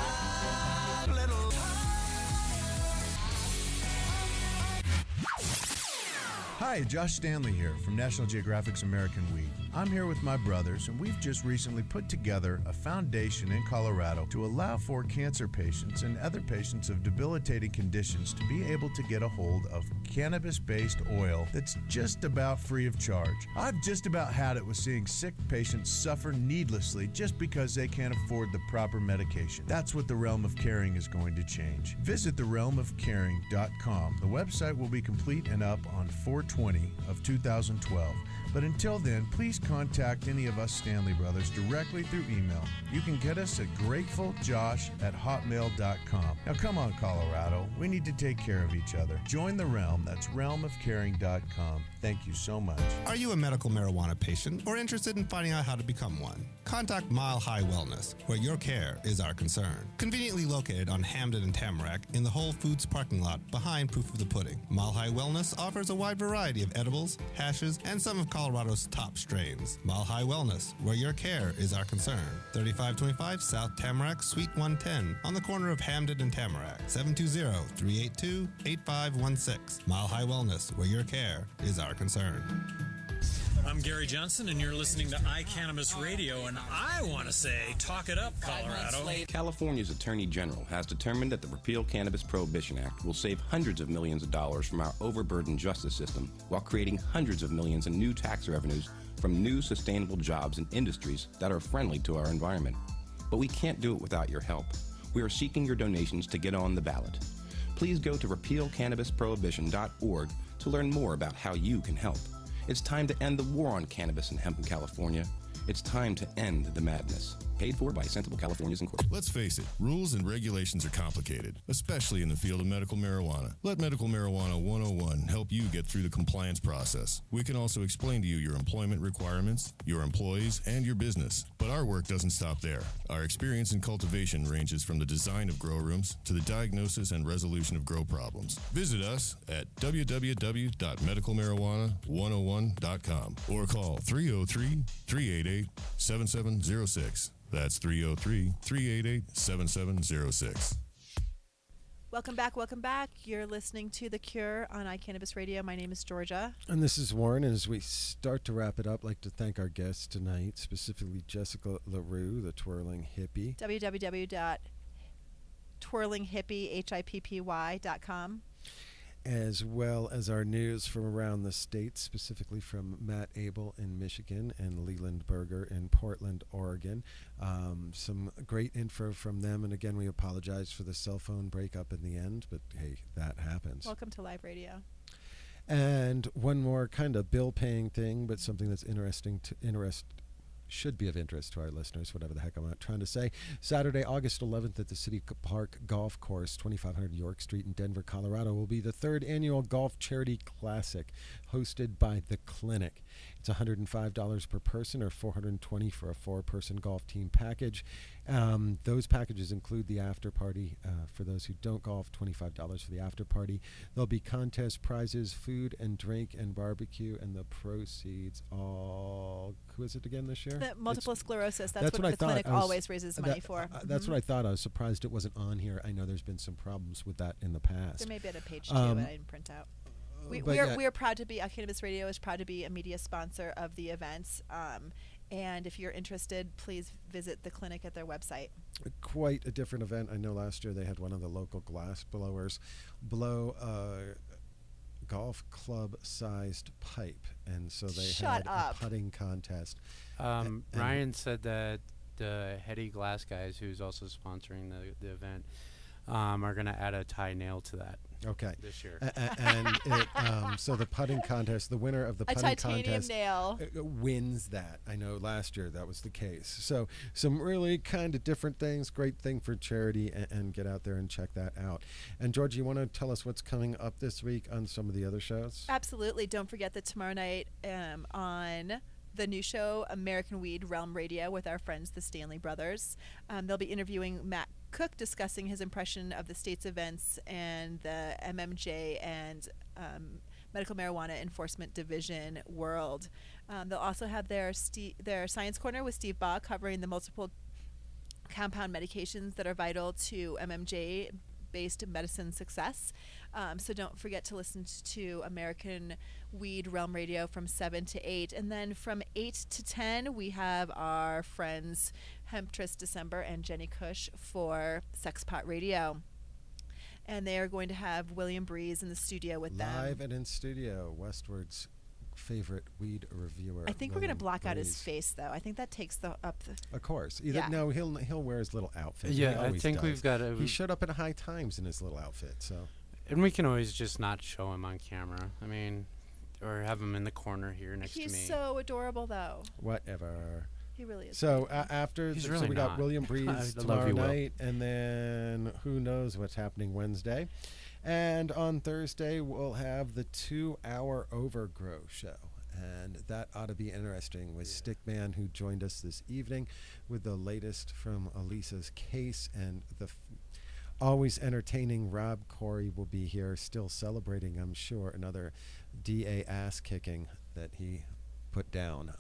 Hi, Josh Stanley here from National Geographic's American Weed. I'm here with my brothers, and we've just recently put together a foundation in Colorado to allow for cancer patients and other patients of debilitating conditions to be able to get a hold of cannabis-based oil that's just about free of charge. I've just about had it with seeing sick patients suffer needlessly just because they can't afford the proper medication. That's what the Realm of Caring is going to change. Visit therealmofcaring.com. The website will be complete and up on 4/20 of 2012. But until then, please contact any of us Stanley Brothers directly through email. You can get us at gratefuljosh@hotmail.com. Now come on, Colorado. We need to take care of each other. Join the realm. That's realmofcaring.com. Thank you so much. Are you a medical marijuana patient or interested in finding out how to become one? Contact Mile High Wellness, where your care is our concern. Conveniently located on Hamden and Tamarack in the Whole Foods parking lot behind Proof of the Pudding. Mile High Wellness offers a wide variety of edibles, hashes, and some of Colorado's top strains. Mile High Wellness, where your care is our concern. 3525 South Tamarack, Suite 110, on the corner of Hamden and Tamarack. 720-382-8516. Mile High Wellness, where your care is our concern. I'm Gary Johnson, and you're listening to iCannabis Radio, and I want to say, talk it up, Colorado. California's Attorney General has determined that the Repeal Cannabis Prohibition Act will save hundreds of millions of dollars from our overburdened justice system while creating hundreds of millions in new tax revenues from new sustainable jobs and industries that are friendly to our environment. But we can't do it without your help. We are seeking your donations to get on the ballot. Please go to repealcannabisprohibition.org to learn more about how you can help. It's time to end the war on cannabis and hemp in California. It's time to end the madness. Paid for by Sensible Californians Incorporated. Let's face it, rules and regulations are complicated, especially in the field of medical marijuana. Let Medical Marijuana 101 help you get through the compliance process. We can also explain to you your employment requirements, your employees, and your business. But our work doesn't stop there. Our experience in cultivation ranges from the design of grow rooms to the diagnosis and resolution of grow problems. Visit us at www.medicalmarijuana101.com or call 303-388-7706. That's 303-388-7706. Welcome back. You're listening to The Cure on iCannabis Radio. My name is Georgia. And this is Warren. And as we start to wrap it up, I'd like to thank our guests tonight, specifically Jessica LerRoux, the Twirling Hippy. www.twirlinghippy.com. As well as our news from around the state, specifically from Matt Abel in Michigan and Leland Berger in Portland, Oregon. Some great info from them. And again, we apologize for the cell phone breakup in the end, but hey, that happens. Welcome to live radio. And one more kind of bill-paying thing, but something that's should be of interest to our listeners, whatever the heck I'm trying to say. Saturday, August 11th at the City Park Golf Course, 2500 York Street in Denver, Colorado, will be the third annual Golf Charity Classic hosted by The Clinic. It's $105 per person or $420 for a four-person golf team package. Those packages include the after party. For those who don't golf, $25 for the after party. There'll be contest prizes, food and drink and barbecue, and the proceeds all... Who is it again this year? The multiple sclerosis. That's what the clinic always raises money for. That's what I thought. I was surprised it wasn't on here. I know there's been some problems with that in the past. There may be a page 2, but I didn't print out. We are proud to be, iCannabis Radio is proud to be a media sponsor of the events. And if you're interested, please visit the clinic at their website. Quite a different event. I know last year they had one of the local glass blowers blow a golf club-sized pipe, and so they had a putting contest. Ryan said that the Heady Glass guys, who's also sponsoring the event, are going to add a tie nail to that. Okay. This year. So the putting contest, the winner of the putting contest nail wins that. I know last year that was the case. So some really kind of different things. Great thing for charity, and get out there and check that out. And George, you want to tell us what's coming up this week on some of the other shows? Absolutely. Don't forget that tomorrow night on the new show, American Weed Realm Radio, with our friends, the Stanley Brothers. They'll be interviewing Matt Cook, discussing his impression of the state's events and the MMJ and Medical Marijuana Enforcement Division world. They'll also have their Science Corner with Steve Baugh, covering the multiple compound medications that are vital to MMJ-based medicine success. So don't forget to listen to American Weed Realm Radio from 7 to 8. And then from 8 to 10, we have our friends Hemptress December and Jenny Cush for Sexpot Radio. And they are going to have William Breeze in the studio with them. Live and in studio, Westward's favorite weed reviewer. I think we're going to block out his face, though. I think that takes up the... Of course. No, he'll wear his little outfit. Yeah, I think we've got to... He showed up at High Times in his little outfit, so... And we can always just not show him on camera. I mean, or have him in the corner here next to me. He's so adorable, though. Whatever. He really is. So after, He's so really we got not. William I Breeze love tomorrow you, Will. night, and then who knows what's happening Wednesday. And on Thursday, we'll have the 2-hour Overgrow show. And that ought to be interesting with Stickman, who joined us this evening with the latest from Elisa's case. And the always entertaining Rob Corey will be here, still celebrating, I'm sure, another DA ass kicking that he put down.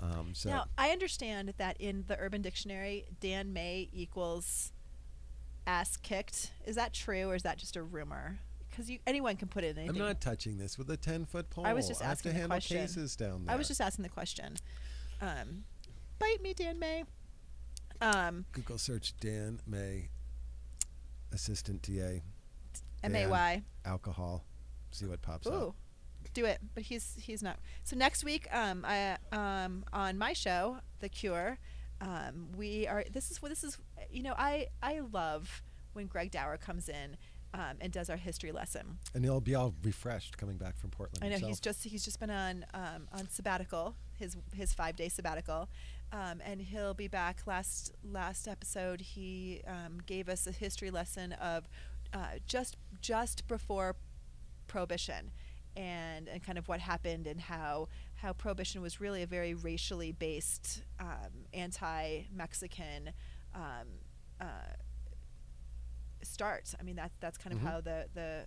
Now, I understand that in the Urban Dictionary, Dan May equals ass kicked. Is that true, or is that just a rumor? Because anyone can put in anything. I'm not touching this with a 10-foot pole. I was just I have asking to the handle question. cases down there. I was just asking the question. Bite me, Dan May. Google search Dan May, assistant DA. M-A-Y. Alcohol. See what pops up. Ooh, do it. But he's not. So next week, on my show, The Cure, we are. This is. You know, I love when Greg Dower comes in. And does our history lesson. And he'll be all refreshed coming back from Portland. I know himself. he's just been on sabbatical, his 5-day sabbatical, and he'll be back. Last episode, he gave us a history lesson of just before Prohibition, and kind of what happened, and how Prohibition was really a very racially based anti-Mexican start. I mean, that's kind of how the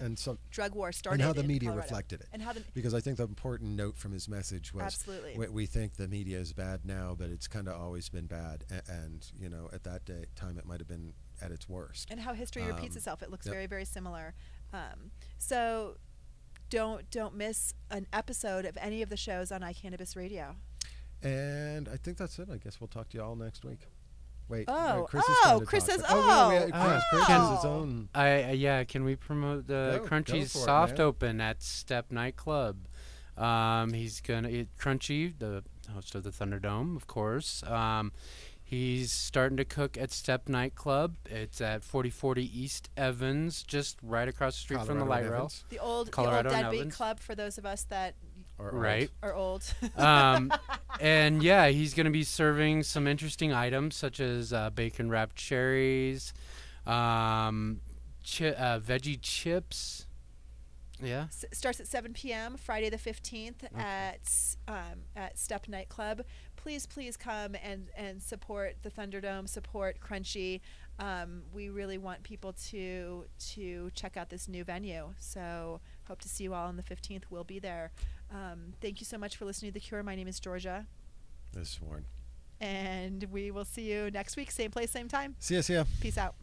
and so drug war started, and how the in media Colorado. reflected it. And how because I think the important note from his message was, absolutely, we think the media is bad now, but it's kind of always been bad, and you know, at that time it might have been at its worst. And how history repeats itself. It looks yep. very, very similar. So don't miss an episode of any of the shows on iCannabis Radio. And I think that's it. I guess we'll talk to you all next week. Wait. Chris says, Chris has his own. Yeah, can we promote the Crunchy's soft open at Step Nightclub? He's gonna Crunchy, the host of the Thunderdome, of course. He's starting to cook at Step Nightclub. It's at 4040 East Evans, just right across the street from the light rail. The old Deadbeat Club for those of us that are old. And yeah, he's going to be serving some interesting items such as bacon wrapped cherries, veggie chips. Yeah. Starts at 7 p.m. Friday the 15th at Step Nightclub. Please come and support the Thunderdome, support Crunchy. We really want people to check out this new venue. So hope to see you all on the 15th. We'll be there. Thank you so much for listening to The Cure. My name is Georgia. This is Warren. And we will see you next week. Same place, same time. See ya. Peace out.